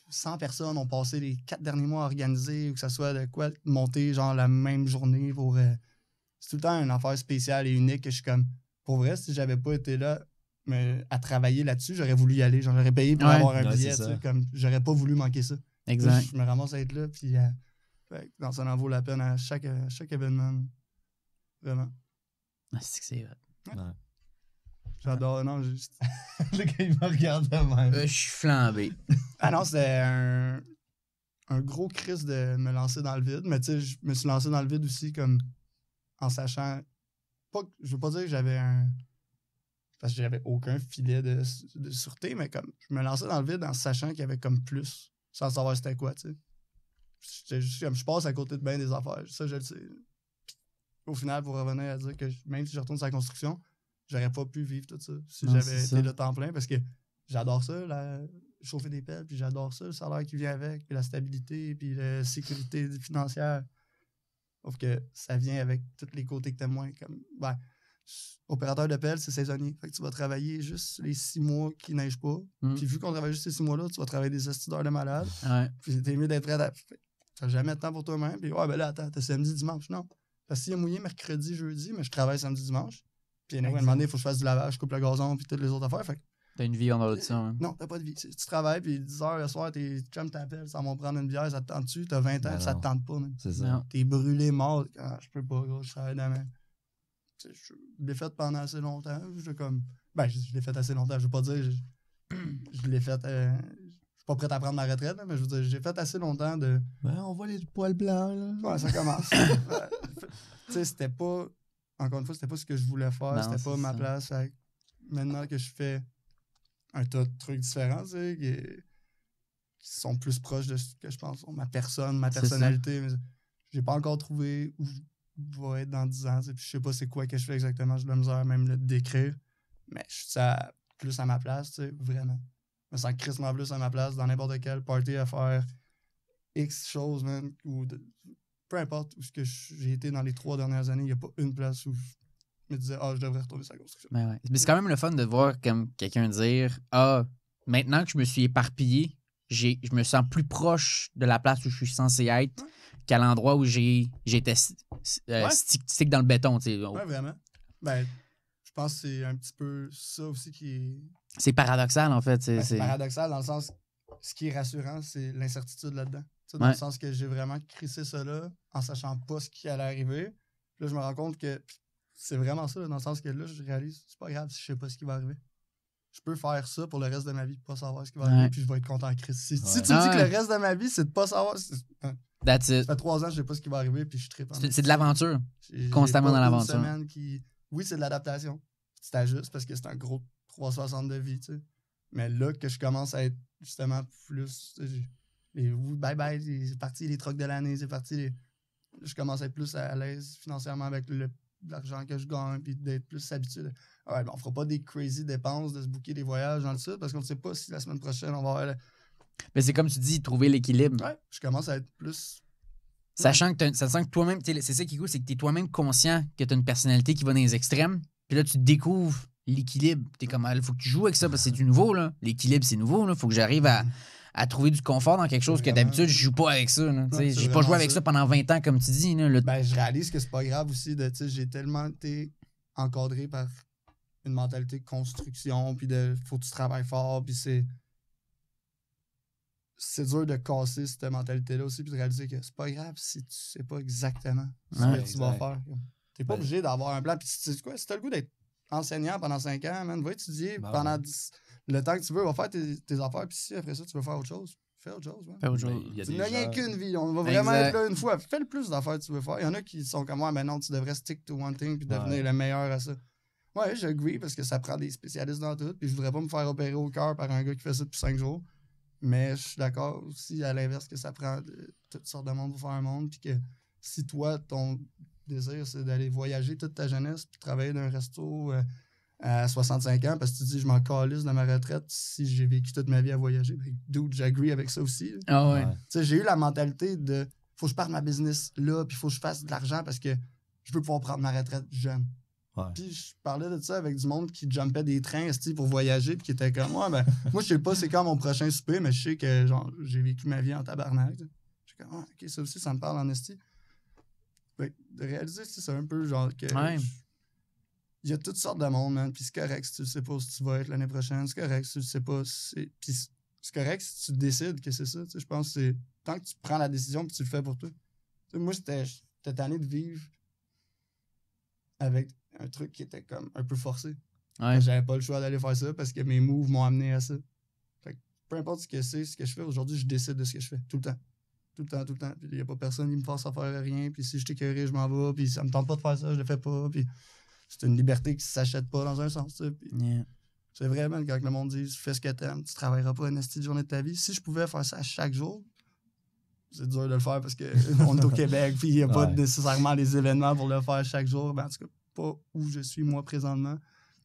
100 personnes ont passé les 4 derniers mois à organiser ou que ça soit de quoi monter genre la même journée pour... c'est tout le temps une affaire spéciale et unique que je suis comme... Pour vrai, si j'avais pas été là mais à travailler là-dessus, j'aurais voulu y aller. J'aurais payé pour avoir un billet. Comme, j'aurais pas voulu manquer ça. Exact. Là, je me ramasse à être là. Puis, ça en vaut la peine à chaque événement. Vraiment. Ah, c'est que c'est hot. Ouais. J'adore. Non, juste. Le gars, il me regarde de même. Je suis flambé. Ah non, c'était un gros crise de me lancer dans le vide. Mais tu sais, je me suis lancé dans le vide aussi comme en sachant... je veux pas dire que j'avais parce que j'avais aucun filet de sûreté, mais comme je me lançais dans le vide en sachant qu'il y avait comme plus, sans savoir c'était quoi, tu sais. Je passe à côté de bien des affaires. Ça, je le sais. Puis, au final, pour revenir à dire que même si je retourne sur la construction, j'aurais pas pu vivre tout ça si j'avais été là temps plein, parce que j'adore ça, chauffer des pelles, puis j'adore ça, le salaire qui vient avec, puis la stabilité, puis la sécurité financière. Sauf que ça vient avec tous les côtés que t'aimes moins. Comme, opérateur de pelle, c'est saisonnier. Fait que tu vas travailler juste les 6 mois qui neigent pas. Puis vu qu'on travaille juste ces 6 mois-là, tu vas travailler des hosties de malade. Ouais. Puis t'es mieux d'être prêt à... T'as jamais de temps pour toi-même. Puis ben là, attends, t'as samedi, dimanche. Non. Parce que s'il y a mouillé mercredi, jeudi, mais je travaille samedi, dimanche. Puis à un moment donné, il faut que je fasse du lavage, je coupe le gazon, puis toutes les autres affaires. Fait que, t'as une vie en dehors de ça. Hein. Non, t'as pas de vie. Tu travailles, puis 10h le soir, tes chums t'appellent, ça va prendre une bière, ça te tente dessus. T'as 20 ans, ça te tente pas, man. C'est ça. Non. T'es brûlé, mort. Je peux pas, gros, je travaille demain. Je l'ai fait pendant assez longtemps. Je l'ai fait assez longtemps. Je veux pas dire, je l'ai fait. Je suis pas prêt à prendre ma retraite, là, mais je veux dire, j'ai fait assez longtemps de. Ouais, on voit les poils blancs, là. Ouais, ça commence. Tu sais, c'était pas. Encore une fois, c'était pas ce que je voulais faire. Non, c'était pas ma ça. place. Maintenant que je fais un tas de trucs différents, tu sais, qui sont plus proches de ce que je pense, ma personne, ma personnalité. Mais j'ai pas encore trouvé où je vais être dans 10 ans. Puis je sais pas c'est quoi que je fais exactement. J'ai de la misère à même le décrire. Mais je suis plus à ma place, tu sais, vraiment. Je me sens crissement plus à ma place dans n'importe quel party à faire X choses, man. Peu importe où j'ai été dans les 3 dernières années, il n'y a pas une place où je me disais, je devrais retourner sur la construction. Ben ouais. Mais c'est quand même le fun de voir comme quelqu'un dire maintenant que je me suis éparpillé, je me sens plus proche de la place où je suis censé être qu'à l'endroit où j'étais stick dans le béton. Tu sais. Ouais, vraiment. Ben, je pense que c'est un petit peu ça aussi qui est. C'est paradoxal, en fait. C'est paradoxal dans le sens. Ce qui est rassurant, c'est l'incertitude là-dedans. Dans le sens que j'ai vraiment crissé ça là en sachant pas ce qui allait arriver. Puis là, je me rends compte que c'est vraiment ça, dans le sens que là, je réalise, c'est pas grave si je sais pas ce qui va arriver. Je peux faire ça pour le reste de ma vie, pas savoir ce qui va arriver, puis je vais être content en crise. Si tu me dis que le reste de ma vie, c'est de pas savoir. That's it. Ça fait 3 ans que je sais pas ce qui va arriver, puis je trippe. C'est de l'aventure. Constamment dans l'aventure. Oui, c'est de l'adaptation. Tu t'ajustes parce que c'est un gros 360 de vie, tu sais. Mais là que je commence à être justement plus. Bye-bye, c'est parti les trucs de l'année, c'est parti. Je commence à être plus à l'aise financièrement avec l'argent que je gagne, puis d'être plus habitué. On fera pas des crazy dépenses de se booker des voyages dans le sud parce qu'on ne sait pas si la semaine prochaine on va avoir. Mais c'est comme tu dis, trouver l'équilibre. Ouais, je commence à être plus. Sachant que toi-même, c'est ça qui est cool, c'est que tu es toi-même conscient que tu as une personnalité qui va dans les extrêmes. Puis là, tu découvres l'équilibre. Tu es comme, il faut que tu joues avec ça parce que c'est du nouveau. Là. L'équilibre, c'est nouveau. Il faut que j'arrive à trouver du confort dans quelque chose que d'habitude, je joue pas avec ça. J'ai pas joué avec ça pendant 20 ans, comme tu dis. Là, Ben, je réalise que c'est pas grave aussi. J'ai tellement été encadré par une mentalité de construction, puis faut que tu travailles fort, puis c'est dur de casser cette mentalité-là aussi, puis de réaliser que c'est pas grave si tu sais pas exactement ce que tu vas faire. T'es pas obligé d'avoir un plan. Puis tu sais quoi, si t'as le goût d'être enseignant pendant 5 ans, man, va étudier pendant le temps que tu veux, va faire tes affaires, puis si après ça, tu veux faire autre chose, fais autre chose. Fais autre chose. Tu n'as rien qu'une vie, on va vraiment être là une fois. Fais le plus d'affaires que tu veux faire. Il y en a qui sont comme moi, mais non, tu devrais stick to one thing, puis devenir le meilleur à ça. Ouais, j'agree, parce que ça prend des spécialistes dans tout, puis je voudrais pas me faire opérer au cœur par un gars qui fait ça depuis 5 jours. Mais je suis d'accord aussi, à l'inverse, que ça prend toutes sortes de monde pour faire un monde. Puis que si toi, ton désir, c'est d'aller voyager toute ta jeunesse, puis travailler dans un resto à 65 ans, parce que tu dis, je m'en calisse de ma retraite si j'ai vécu toute ma vie à voyager. Ben, dude, j'agree avec ça aussi. Ah ouais. Ouais. Tu sais, j'ai eu la mentalité de faut que je parte ma business là, puis faut que je fasse de l'argent parce que je veux pouvoir prendre ma retraite jeune. Ouais. Puis je parlais de ça avec du monde qui jumpait des trains esti, pour voyager, puis qui était comme moi. Ben, moi, je sais pas c'est quand mon prochain souper, mais je sais que genre j'ai vécu ma vie en tabarnak. Je suis comme, ah, ok, ça aussi, ça me parle en esti. Fait que de réaliser, c'est un peu genre que. Ouais. Il y a toutes sortes de monde, man. Puis c'est correct si tu le sais pas si tu vas être l'année prochaine. C'est correct si tu le sais pas si. Puis c'est correct si tu décides que c'est ça. Je pense que c'est. Tant que tu prends la décision puis tu le fais pour toi. T'sais, moi, j'étais tanné de vivre avec un truc qui était comme un peu forcé. Ouais. J'avais pas le choix d'aller faire ça parce que mes moves m'ont amené à ça. Fait que peu importe ce que c'est, ce que je fais, aujourd'hui, je décide de ce que je fais. Tout le temps. Tout le temps, tout le temps. Puis il y a pas personne qui me force à faire rien. Puis si je t'écœuré, je m'en vais. Puis ça me tente pas de faire ça, je le fais pas. Puis c'est une liberté qui s'achète pas dans un sens. Puis Yeah. c'est vraiment quand le monde dit fais ce que t'aimes, tu travailleras pas une petite journée de ta vie. Si je pouvais faire ça chaque jour, c'est dur de le faire parce qu'on est au Québec, puis il n'y a pas Ouais. nécessairement les événements pour le faire chaque jour. Ben, en tout cas, pas où je suis moi présentement,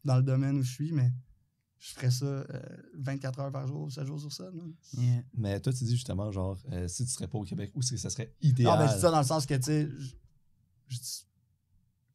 dans le domaine où je suis, mais je ferais ça 24 heures par jour, 7 jours sur 7. Là. Yeah. Mais toi, tu dis justement, genre, si tu serais pas au Québec, où est-ce que ça serait Ah, idéal? ben, je dis ça dans le sens que, tu sais,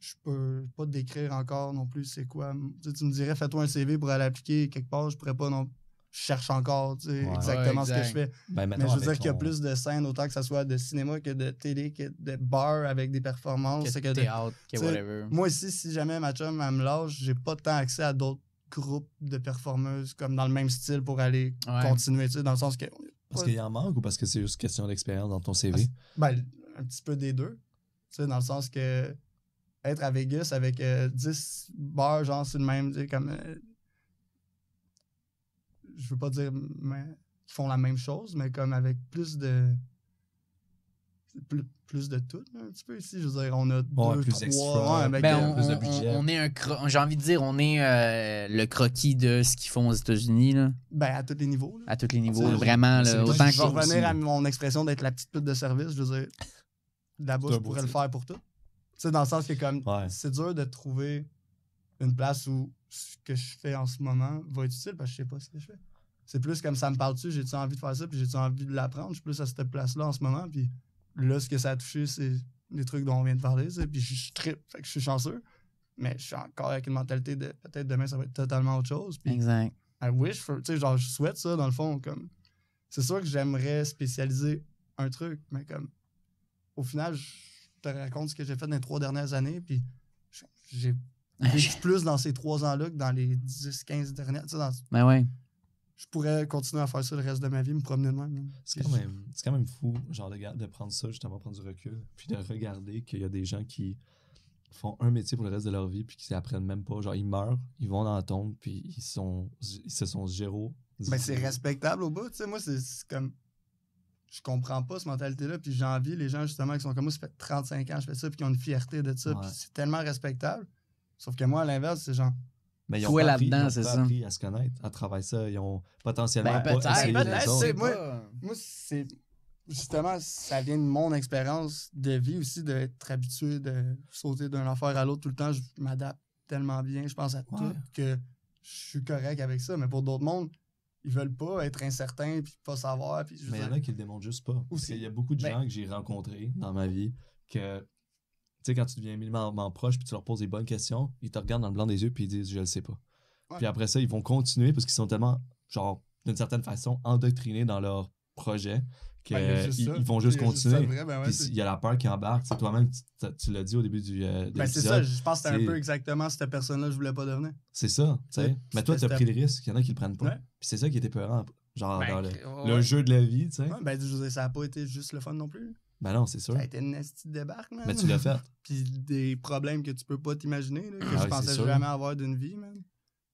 je peux pas te décrire encore non plus c'est quoi. Tu me dirais, fais-toi un CV pour aller appliquer quelque part, je pourrais pas non. Je cherche encore, tu sais, Ouais. exactement Ouais, ce que exact. je fais. Ben, Mais mettons je veux dire avec qu'il y a ton- plus de scènes, autant que ça soit de cinéma que de télé, que de bar avec des performances. Que que de- théâtre, que t'sais, whatever. Moi ici, si jamais ma chum elle me lâche, j'ai pas tant accès à d'autres groupes de performeuses comme dans le même style pour aller Ouais. continuer, tu sais, dans le sens que. Parce qu'il y en manque ou parce que c'est juste question d'expérience dans ton CV? Ben, un petit peu des deux. Tu sais, dans le sens que être à Vegas avec 10 bars, genre, c'est le même, tu sais, comme. Je veux pas dire qui font la même chose, mais comme avec plus de. Plus de tout, là, un petit peu ici. Je veux dire, on a deux, plus trois. extra, avec, Ben, plus de budget. on est j'ai envie de dire, on est le croquis de ce qu'ils font aux États-Unis, là, ben, à tous les niveaux. Là. à tous les niveaux. C'est- Là, vraiment, c'est là, le autant Je vais que. revenir aussi. à mon expression d'être la petite pute de service. Je veux dire, là-bas, C'est un je beau pourrais le titre. faire pour tout. Tu sais, dans le sens que comme Ouais. c'est dur de trouver une place où ce que je fais en ce moment va être utile parce que je sais pas ce que je fais. C'est plus comme ça me parle-tu, j'ai-tu envie de faire ça, puis j'ai-tu envie de l'apprendre. Je suis plus à cette place-là en ce moment, puis là, ce que ça a touché, c'est les trucs dont on vient de parler, tu sais, puis je trippe, fait que je suis chanceux, mais je suis encore avec une mentalité de peut-être demain, ça va être totalement autre chose. Puis Exact. I wish, tu sais, genre, je souhaite ça, dans le fond, comme... C'est sûr que j'aimerais spécialiser un truc, mais comme... Au final, je te raconte ce que j'ai fait dans les 3 dernières années, puis j'ai vécu plus dans ces 3 ans-là que dans les 10-15 dernières. Tu sais, Ben ouais. je pourrais continuer à faire ça le reste de ma vie, me promener de même. C'est quand même fou, genre, de prendre ça, justement, prendre du recul, puis de regarder qu'il y a des gens qui font un métier pour le reste de leur vie, puis qui apprennent même pas. Genre, ils meurent, ils vont dans la tombe, puis ils se sont zéro. Ben, c'est respectable au bout, tu sais. Moi, c'est comme... Je comprends pas cette mentalité-là, puis j'envie les gens, justement, qui sont comme moi, ça fait 35 ans que je fais ça, puis qui ont une fierté de ça, Ouais. puis c'est tellement respectable. Sauf que moi, à l'inverse, c'est genre... Mais ils Fouet ont pas appris, là-dedans, ils ont c'est pas ça. appris à se connaître, à travailler ça. Ils ont potentiellement Ben, pas peut-être, essayé peut-être, les c'est- autres. moi, c'est... Justement, ça vient de mon expérience de vie aussi, d'être habitué de sauter d'une affaire à l'autre tout le temps. Je m'adapte tellement bien, je pense à tout, Ouais. que je suis correct avec ça. Mais pour d'autres mondes, ils veulent pas être incertains, puis pas savoir. Puis je Mais il y en veux a dire, qui le démontrent juste pas. Parce Aussi. qu'il y a beaucoup de Ben- gens que j'ai rencontrés dans ma vie que, tu sais, quand tu deviens minimalement proche puis tu leur poses des bonnes questions, ils te regardent dans le blanc des yeux puis ils disent « je le sais pas Ouais. Puis après ça, ils vont continuer parce qu'ils sont tellement, genre, d'une certaine façon, endoctrinés dans leur projet qu'ils ben, il y a juste ça. ils vont Il y a juste continuer. ça de vrai, ben ouais, Puis c'est- il y a la peur qui embarque. Tu sais, toi-même, tu l'as dit au début de ben, c'est ça, l'épisode. je pense que c'était un c'est- peu exactement cette personne-là que je voulais pas devenir. C'est ça, tu sais. Ouais. Mais toi, C'était t'as pris le risque. Il y en a qui le prennent pas. Ouais. Puis c'est ça qui était peurant, genre, Ben, dans ouais. le jeu de la vie, tu sais. Ouais, ben, je veux dire, ça a pas été juste le fun non plus. Ben non, c'est sûr. Ça a été une nasty débarque, man. Mais tu l'as fait. Puis des problèmes que tu peux pas t'imaginer, là, que Ah je oui, c'est pensais sûr. jamais avoir d'une vie, man.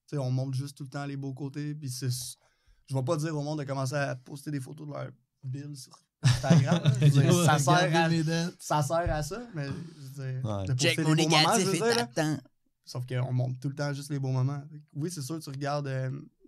Tu sais, on montre juste tout le temps les beaux côtés, puis c'est... Je vais pas dire au monde de commencer à poster des photos de leur bill sur Instagram. là. Je veux dire, ça sert à ça, mais je veux dire, Ouais. de poster Check les mon beaux moments, je négatif veux et dire, là. t'attends. Sauf qu'on montre tout le temps juste les beaux moments. Oui, c'est sûr, tu regardes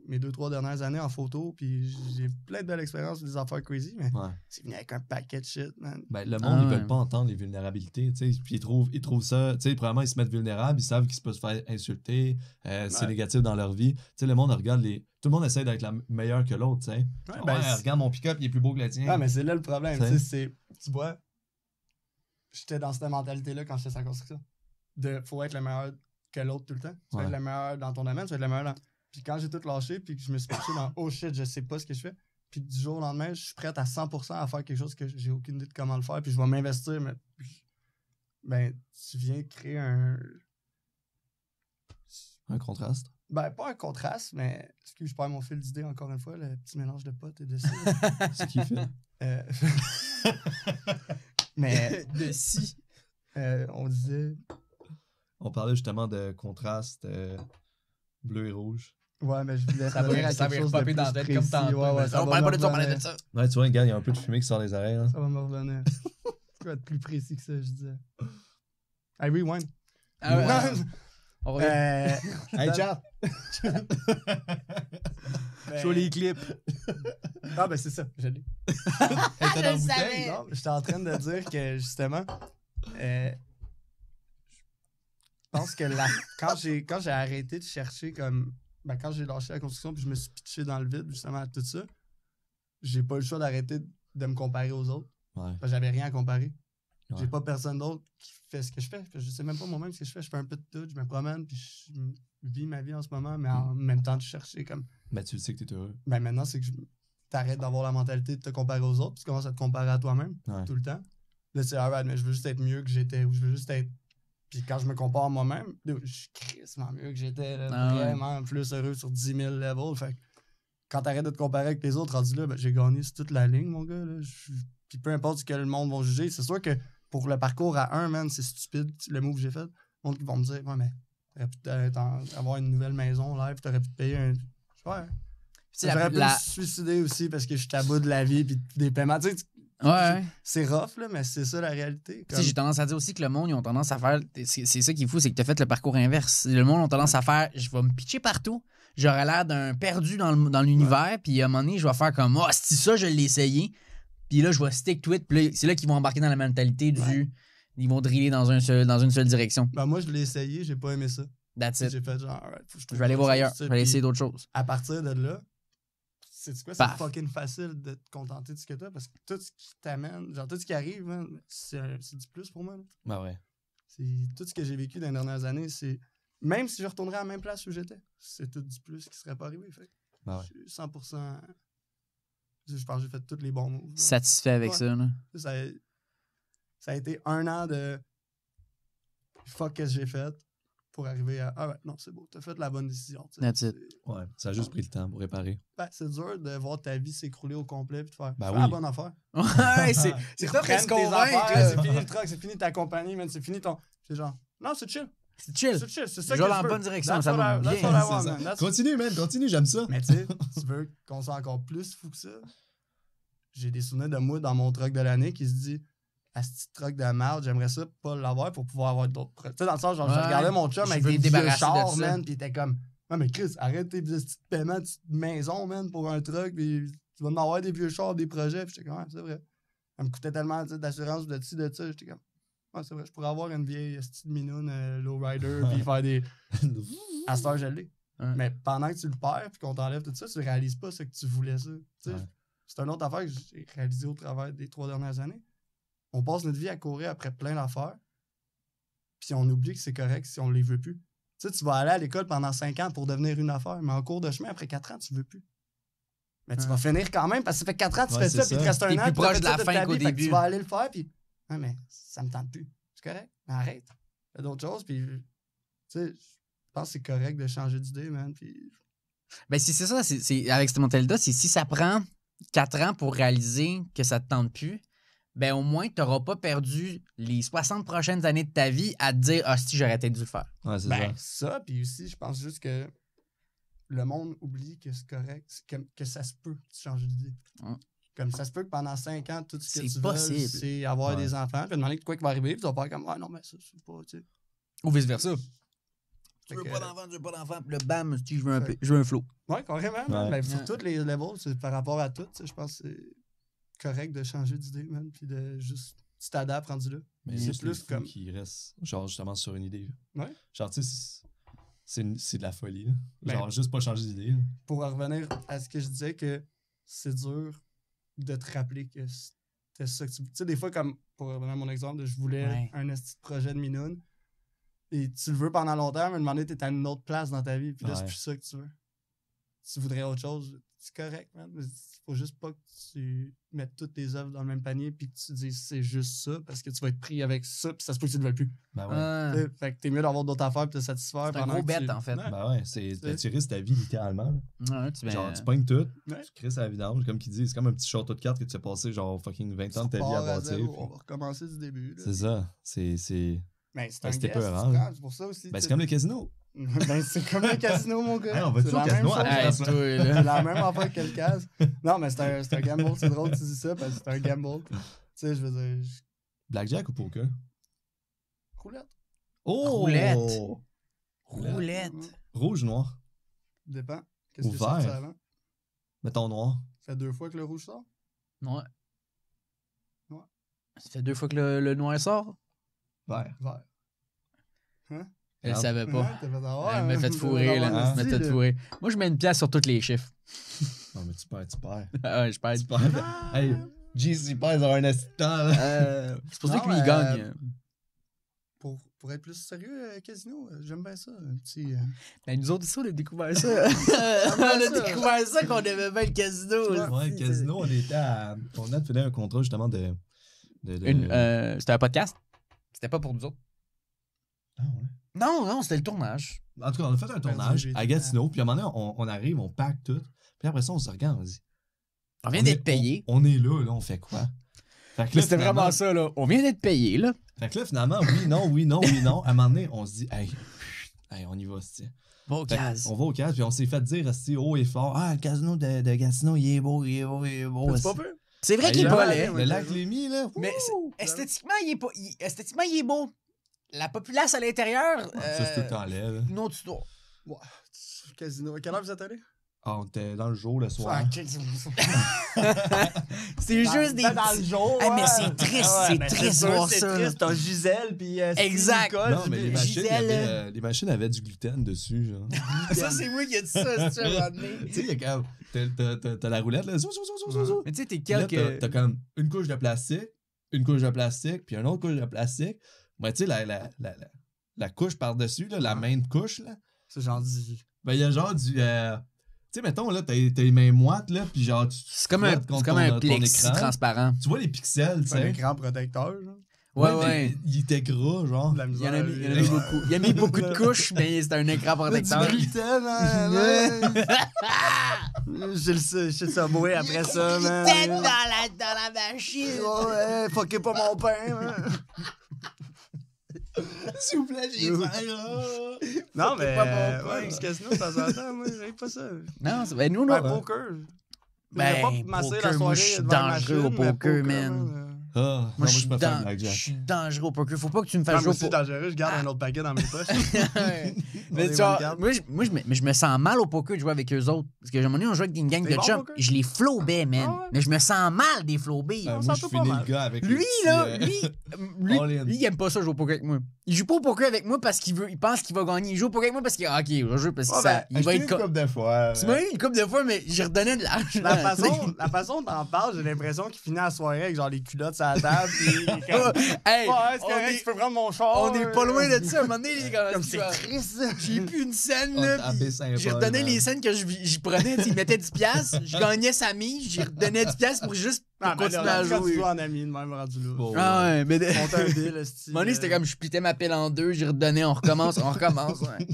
mes 2-3 dernières années en photo, puis j'ai plein de belles expériences, des affaires crazy, mais Ouais. c'est venu avec un paquet de shit, man. Ben, le monde, ils ouais. veulent pas entendre les vulnérabilités, tu sais. Puis ils trouvent ça, tu sais, premièrement, ils se mettent vulnérables, ils savent qu'ils peuvent se faire insulter, c'est Ouais. négatif dans leur vie. Tu sais, le monde regarde tout le monde essaie d'être meilleur que l'autre, tu sais. Ouais, Ouais, ben, regarde mon pick-up, il est plus beau que le tien. Ah, mais c'est là le problème. T'sais. Tu sais, tu vois, j'étais dans cette mentalité-là quand j'étais sur la construction. Faut être le meilleur que l'autre tout le temps. Tu vas être le meilleur dans ton domaine, tu vas être le meilleur dans. Puis quand j'ai tout lâché, puis que je me suis pitché dans oh shit, je sais pas ce que je fais. Puis du jour au lendemain, je suis prêt à 100% à faire quelque chose que j'ai aucune idée de comment le faire. Puis je vais m'investir, mais. Ben, tu viens créer un. Un contraste. Ben, pas un contraste, mais. Excuse, je perds mon fil d'idée encore une fois, le petit mélange de potes et de ça. C'est qui fait? Mais. De si. On disait. On parlait justement de contraste bleu et rouge. Ouais, mais je voulais Ça revenir va à quelque chose de repopper dans la plus tête comme précis. tantôt. Ouais, ouais, ça on va parlait pas me de ça, on parlait revenir. de ça. Ouais, tu vois, regarde, il y a un peu de fumée qui sort des oreilles. Là. Ça va me revenir. Ça va être plus précis que ça, je disais. Hey, rewind. Ah ouais, Non. on revient. Hey, chat! Show les clips. Ah, ben c'est ça, je l'ai. Hey, t'as dans la Je bouteille? savais. Non, j'étais en train de dire que, justement, je pense que quand j'ai arrêté de chercher comme... Ben, quand j'ai lâché la construction puis je me suis pitché dans le vide, justement, à tout ça, j'ai pas eu le choix d'arrêter de me comparer aux autres. Ouais. Parce que j'avais rien à comparer. Ouais. J'ai pas personne d'autre qui fait ce que je fais. Je sais même pas moi-même ce que je fais. Je fais un peu de tout, je me promène, puis je vis ma vie en ce moment, mais en même temps de chercher comme... Ben, tu le sais que t'es heureux. Ben maintenant, c'est que t'arrêtes d'avoir la mentalité de te comparer aux autres, puis tu commences à te comparer à toi-même Ouais. tout le temps. Là, c'est alright, mais je veux juste être mieux que j'étais, ou je veux juste être... Puis quand je me compare à moi-même, je suis crissement mieux que j'étais, là, Ah ouais. vraiment plus heureux sur 10 000 levels. Fait que quand t'arrêtes de te comparer avec les autres, rendu là, ben, j'ai gagné sur toute la ligne, mon gars. Là. Puis peu importe ce que le monde va juger, c'est sûr que pour le parcours à 1, man, c'est stupide le move que j'ai fait. Le monde qui vont me dire, ouais, mais t'aurais pu avoir une nouvelle maison live, t'aurais pu te payer un. Ouais. J'aurais pu me suicider aussi parce que je suis à bout de la vie puis des paiements. Tu sais, Ouais. c'est rough, là, mais c'est ça la réalité. Tu sais, j'ai tendance à dire aussi que le monde, ils ont tendance à faire. C'est ça qui est fou, c'est que tu as fait le parcours inverse. Le monde a tendance à faire je vais me pitcher partout. J'aurais l'air d'un perdu dans l'univers. Puis à un moment donné, je vais faire comme oh, c'est ça, je l'ai essayé. Puis là, je vais stick to it. Puis là, c'est là qu'ils vont embarquer dans la mentalité du. Ouais. Ils vont driller dans une seule direction. Ben, moi, je l'ai essayé, j'ai pas aimé ça. That's it. J'ai fait genre, alright, faut que Je vais aller voir ailleurs. Je vais aller essayer d'autres choses. À partir de là, c'est quoi? Paf. C'est fucking facile de te contenter de ce que t'as parce que tout ce qui t'amène, genre tout ce qui arrive, man, c'est du plus pour moi. Là. Ben ouais. C'est tout ce que j'ai vécu dans les dernières années, c'est. Même si je retournerais à la même place où j'étais, c'est tout du plus qui serait pas arrivé. Fait. Ben ouais. Je suis 100%. Je pense que j'ai fait tous les bons moves. Satisfait avec Ouais. ça. Là. Ça a été 1 an de fuck qu'est-ce que j'ai fait pour arriver à ah ouais, non, c'est beau, t'as fait la bonne décision. That's it. Ouais. Ça a juste pris le temps pour réparer. C'est dur de voir ta vie s'écrouler au complet et de faire Ben fais oui. la bonne affaire. Ouais, c'est ça, Prenne presque tes affaires, convaincre. c'est fini le truck, c'est fini ta compagnie, man, c'est fini ton. C'est genre, non, c'est chill. C'est chill. C'est chill, c'est ça Je que vais je dans la veux. bonne direction, That's ça what va I- bien. that's what I C'est want, ça. man. That's- Continue, man, continue, j'aime ça. Mais tu sais, tu veux qu'on soit encore plus fou que ça? J'ai des souvenirs de moi dans mon truck de l'année qui se dit à ce petit truck de merde, j'aimerais ça pas l'avoir pour pouvoir avoir d'autres trucks. Tu sais, dans le sens, genre, je Ouais. regardais mon chum Je avec veux des me vieux débarrasser de chars, ça. man, pis il était comme, ouais, mais Chris, arrête tes petits paiements de petite maison, man, pour un truck, pis tu vas m'avoir des vieux chars, des projets, pis j'étais comme, ouais, c'est vrai. Ça me coûtait tellement tu sais, d'assurance de ci, de ça, j'étais comme, ouais, c'est vrai, je pourrais avoir une vieille petite minoune lowrider, pis faire des. À cette heure, je l'ai. Ouais. Mais pendant que tu le perds, puis qu'on t'enlève tout ça, tu réalises pas ce que tu voulais ça. Tu sais, Ouais. c'est une autre affaire que j'ai réalisé au travers des 3 dernières années. On passe notre vie à courir après plein d'affaires, puis on oublie que c'est correct si on les veut plus. Tu sais, tu vas aller à l'école pendant 5 ans pour devenir une affaire, mais en cours de chemin, après 4 ans, tu veux plus. Mais tu Ouais. vas finir quand même, parce que ça fait 4 ans que tu Ouais, fais c'est ça, puis il te ça. reste un T'es an, plus puis t'as proche fait de ça la toute fin ta qu'au vie, fait que début. tu vas aller le faire, puis ouais, mais ça me tente plus. C'est correct, mais arrête. Fais d'autres choses, puis tu sais, je pense que c'est correct de changer d'idée, man, puis Ben, si c'est ça, c'est avec cette mentalité-là, c'est si ça prend 4 ans pour réaliser que ça te tente plus, ben au moins, tu n'auras pas perdu les 60 prochaines années de ta vie à te dire ah, si j'aurais peut-être dû le faire. Ouais, c'est ben, ça. ça, puis aussi, je pense juste que le monde oublie que c'est correct, que ça se peut, tu changes d'idée. Ouais. Comme ça se peut que pendant 5 ans, tout ce que C'est tu possible. veux, c'est avoir Ouais. des enfants, puis demander de quoi qui va arriver, puis tu vas faire comme, ah non, mais ça, c'est pas, tu sais. Ou vice-versa. Tu Fait veux que- pas d'enfant, tu veux pas d'enfant. Puis là, bam, je veux un flow. Ouais, carrément. Ouais. Ben, sur Ouais. tous les levels, c'est par rapport à tout, tu sais, je pense que c'est correct de changer d'idée, man. Puis de juste. Tu t'adaptes rendu là. Mais C'est c'est plus plus comme- qui reste, genre, justement, sur une idée. Ouais. Genre, tu sais, c'est de la folie, là. Ben- Genre, juste pas changer d'idée, là. Pour en revenir à ce que je disais, que c'est dur de te rappeler que c'était ça que tu. Tu sais, des fois, comme pour revenir à mon exemple, je voulais Ouais. un esti de projet de minoune. Et tu le veux pendant longtemps, mais à un moment donné, t'es à une autre place dans ta vie. Puis là, c'est Ouais. plus ça que tu veux. Tu voudrais autre chose. C'est correct, man. Mais faut juste pas que tu mettes toutes tes œuvres dans le même panier puis que tu dises c'est juste ça parce que tu vas être pris avec ça puis ça se peut que tu ne le veux plus. Ben ouais. Ah, Tu sais, fait que t'es mieux d'avoir d'autres affaires pour te satisfaire. c'est un pendant gros que bet, tu- en fait. Ouais. Ben ouais, tu risques ta vie littéralement, là. Ouais, tu Genre, tu pognes tout, Ouais. tu crées sa vidange, comme qu'ils disent. C'est comme un petit château de cartes que tu as passé, genre, fucking 20 ans de ta vie à Part bâtir. zéro, puis- on va recommencer du début. là. C'est ça. C'est Ben, c'est Ben, un c'était guess, peurant, tu là. prends, c'est pour ça aussi. ben, tu c'est sais. comme le casino. Ben, c'est comme un casino, mon gars. Hey, on va C'est toujours la au même casino chose. après. Hey, toi, C'est là. la même affaire que le casse. Non, mais c'est un gamble. C'est drôle que tu dis ça parce que c'est un gamble. Tu sais, je veux dire. Blackjack ou poker? Roulette. Oh! Roulette. Roulette. Rouge, noir. Dépend. Qu'est-ce Ou que c'est ça vert. avant? Mettons noir. Ça fait 2 fois que le rouge sort? Ouais. Ouais. Ça fait 2 fois que le noir sort? Vert. Vert. Elle Regarde. savait pas. Ouais, t'as fait avoir, Elle m'a hein. fait fourrer, là. Ah, Elle m'a fait fourrer. Moi, je mets une pièce sur tous les chiffres. Non, mais tu perds, tu perds. Ah ouais, je perds. Tu perds. Hey, Jeez, il perd dans un instant, là. C'est pour ça Non, que lui, il gagne. Pour être plus sérieux, casino, j'aime bien ça. Un petit. Ben, nous autres, ici, on a découvert ça. On a découvert ça qu'on aimait bien le casino. Ouais. Ouais, le casino, on venait de finir un contrat, justement, de... C'était un podcast? C'était pas pour nous autres. Ah, ouais. Non, c'était le tournage. En tout cas, on a fait un tournage j'ai à été Gatineau, puis à un moment donné, on arrive, on pack tout, puis après ça, on se regarde, on dit... On vient d'être payé. On est là, on fait quoi? Fait que là, C'était finalement- vraiment ça, là. On vient d'être payé, là. Fait que là, finalement, oui, non, oui, non, oui, non. À un moment donné, on se dit, hey, on y va, c'est. Bon, On va au casino, puis on s'est fait dire haut et fort, ah, le casino de Gatineau, il est beau, il est beau, il est beau. C'est pas peu. C'est vrai Hey, qu'il est le pas lac- laid. Le lac Lémy, là. Mais wouh! esthétiquement, esthétiquement, il est beau. La populace à l'intérieur. Ça, c'est tout le temps laid, là. Une autre histoire. Ouais. Casino. À quelle heure vous êtes allés? Ah, on était dans le jour, le soir. C'est juste des. Dans le jour. Ah, mais ouais. c'est triste, Ah ouais, c'est ben, triste sûr, voir c'est ça. triste. T'as Gisèle, puis. Exact. Non, mais les machines, Gisèle, les machines avaient du gluten dessus, genre. Ça, c'est moi qui ai dit ça, c'est un moment donné. Tu sais, il y a quand même. T'as la roulette, là. Zou, zou, zou, zou, zou. Mais tu sais, t'es Puis là, quelques. t'as comme une couche de plastique, puis une autre couche de plastique. Ben, tu sais, la couche par-dessus, là, la main couche, là. C'est genre du. Ben, il y a genre du. Tu sais, mettons, là, t'as les mains moites, là, puis genre, tu. C'est comme un, frottes contre c'est comme un ton plexi écran. transparent. Tu vois les pixels, tu C'est un sais. écran protecteur, genre. Ouais, mais ouais. Il était gras, genre. De la Il y en a mis, misère, il y en a mis beaucoup. Il y a mis beaucoup de couches, mais c'est un écran protecteur. Du gluten, hein, ouais. J'ai le Subway après ça, man. Tête dans la machine. Ouais, fuckez pas mon pain, man. S'il vous plaît, j'ai Oui. faim. Non, mais. pas mon pain. Ouais, du casino, de temps en temps, moi, j'aime pas ça. Non, ben nous, Ouais, là. poker. Ben, Je vais pas masser la poker, moi, je soirée suis devant la dangereux au machine, mais poker, man. Ah, non, Moi, je préfère le je blackjack. suis dangereux au poker. Faut pas que tu me Non, fasses moi jouer au aussi, poker. dangereux, je garde un autre paquet dans mes poches. Mais On tu est vois, regarde. moi, je me sens mal au poker de jouer avec eux autres. Parce que à un moment donné, on jouait avec une gang T'es de bon au chums. poker? Je les flobais, man. Ah ouais? Mais je me sens mal des flobés. Moi, s'en je fout finis pas mal. le gars avec Lui, les petits, là, lui, all in. lui, il aime pas ça jouer au poker avec moi. Il joue pas au poker avec moi parce il pense qu'il va gagner. Il joue au poker avec moi parce qu'il ok, il va jouer parce que Ouais, ça, ben, il va être une couple de fois. Tu m'as eu une couple de fois, mais j'ai redonné de l'argent. La façon dont t'en parles, j'ai l'impression qu'il finit la soirée avec genre les culottes sur la table. Puis il est comme, Hey, ouais, c'est on correct, est- tu peux prendre mon char. on est pas loin de ça. À un moment donné, les gars, Comme c'est triste. j'ai plus une scène, On là. t'a puis baissé un J'ai peu, redonné man. les scènes que j'y prenais. Tu sais, il mettait 10$, je gagnais sa mise, j'ai redonné 10$ pour juste pour Ah, ben continuer là, à quand tu jouer. joues en ami, de même rendu là. Bon. Ah ouais, mais. À un Monte un bill, style. moment donné, c'était comme je splittais ma pile en deux, j'ai redonné, on recommence. Ouais.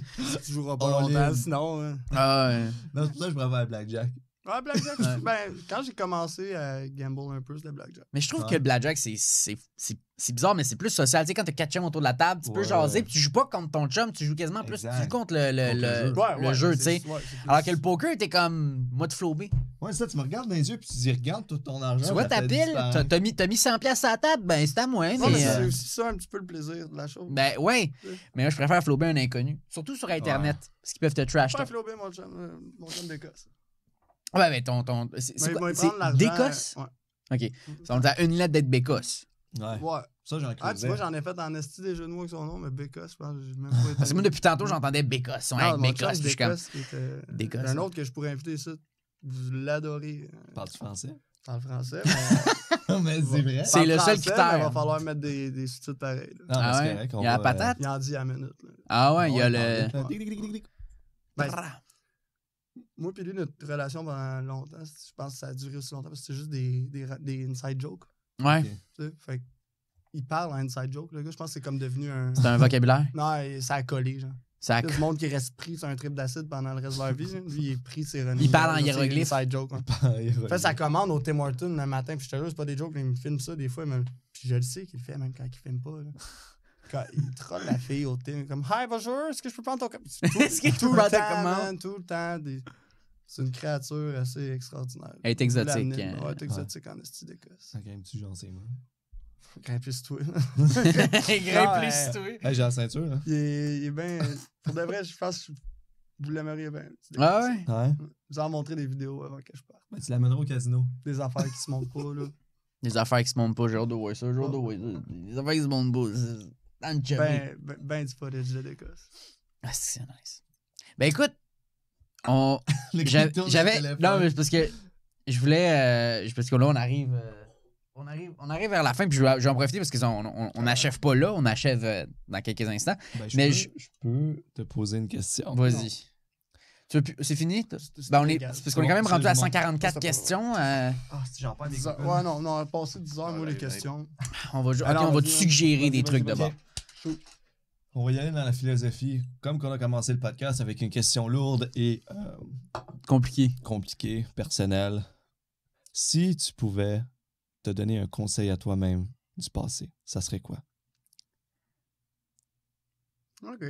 Tu joueras pas All longtemps, in. sinon. Hein. Ah ouais. Non, c'est pour ça que je préfère le blackjack. Ouais, Blackjack, Ouais. ben, quand j'ai commencé à gamble un peu, c'était Blackjack. Mais je trouve Ouais. que le blackjack, c'est bizarre, mais c'est plus social. Tu sais, quand t'as 4 chums autour de la table, tu peux Ouais. jaser, puis tu joues pas contre ton chum, tu joues quasiment plus. Exact. Tu joues contre le jeu, jeu. tu sais. Alors que le poker, t'es comme moi de flobé. Ouais, ça, tu me regardes dans les yeux puis tu dis, regarde tout ton argent. Tu vois ça ta fait pile, disparaître. t'as mis 100$ à la table, ben c'est à moi. Non, mais mais, c'est aussi ça un petit peu le plaisir de la chose. ben ouais. Ouais. Mais moi, je préfère flober un inconnu. Surtout sur Internet. Parce qu'ils peuvent te trash. Pas talk. flobé, mon chum d'Écosse. Ouais, mais ton. C'est Mais quoi? il va prendre C'est l'argent, d'Écosse? Ouais. Ok. Ça, on dit à une lettre d'être bécosse. Ouais. Ouais. Ça, j'en Ah, tu creusais. vois, j'en ai fait en esti des jeux de mots avec son nom, mais Bécosse, je pense que j'ai même pas été. Parce que moi, depuis tantôt, j'entendais bécosse. Ouais, Non, mon chum bécosse. Puis je suis comme. d'Écosse, qui était. D'Écosse, Un hein. autre que je pourrais inviter ici. Vous l'adorez. Parles-tu français? Dans le français. Mais c'est vrai. C'est le seul qui critère. Il va falloir mettre des sous-titres pareils. là. Ah, Ah mais c'est ouais? correct, Il on y a la va, patate? Il en dit à la minute. Là. Ah ouais, il y a le. Ben, moi et lui, notre relation pendant longtemps, je pense que ça a duré aussi longtemps parce que c'était juste des inside jokes. Ouais. Ok. Tu sais. Fait que, il parle en inside joke, le gars. Je pense que c'est comme devenu un. C'est un vocabulaire. Non, ça a collé, genre. Ça Il y a du monde qui reste pris sur un trip d'acide pendant le reste de leur vie. Lui, il est pris, c'est Il parle en hiéroglyphe. Inside joke. Ouais. Il fait sa commande au Tim Hortons le matin, puis je te jure, c'est pas des jokes, mais il me filme ça des fois. Puis je le sais qu'il le fait même quand il filme pas. Là. Quand il troll la fille au Tim, comme Hi, bonjour, est-ce que je peux prendre ton commande? Est-ce que je peux Tout le prendre ta temps, commande? man, tout le temps. C'est une créature assez extraordinaire. Elle est exotique, L'amener, hein. Ouais, elle est exotique en esti d'Écosse. Ça gagne tu genre ses mains. Grimpiste-toi. Grimpe plus Ouais. toi. Hey, j'ai la ceinture, là. Il est bien. Pour de vrai, je pense que vous l'aimeriez bien. Ah ouais? Ouais. Je vous en montrer des vidéos avant que je parte. Ben, tu l'amèneras au casino. Des affaires qui se montrent pas, là. Des affaires qui se montent pas, j'ai hâte de voir ça, j'ai hâte de voir ça. Des affaires qui se montent pas. c'est Dans le chummy. Ben du footage de l'Écosse. Ah, c'est nice. Ben écoute, on. Le J'avais. crypto de j'avais- téléphone. Non, mais c'est parce que je voulais. Parce que là, on arrive. On arrive vers la fin, puis je vais en profiter parce qu'on n'achève pas là, on achève dans quelques instants. Ben, mais je peux te poser une question. Vas-y. Tu veux plus- C'est fini? Ben, on est, égal. c'est parce qu'on est quand même rendu à C'est bon. 144 Ça, questions. Ah, si j'en parle 10 heures. Ouais, non, on a passé 10 heures, moi, les ouais, questions. On va, ok, Alors, on va te vas-y, suggérer vas-y, des vas-y, trucs de vas-y. bord. On va y aller dans la philosophie. Comme qu'on a commencé le podcast avec une question lourde et Compliqué. compliquée, personnelle. Si tu pouvais te donner un conseil à toi-même du passé, ça serait quoi? OK.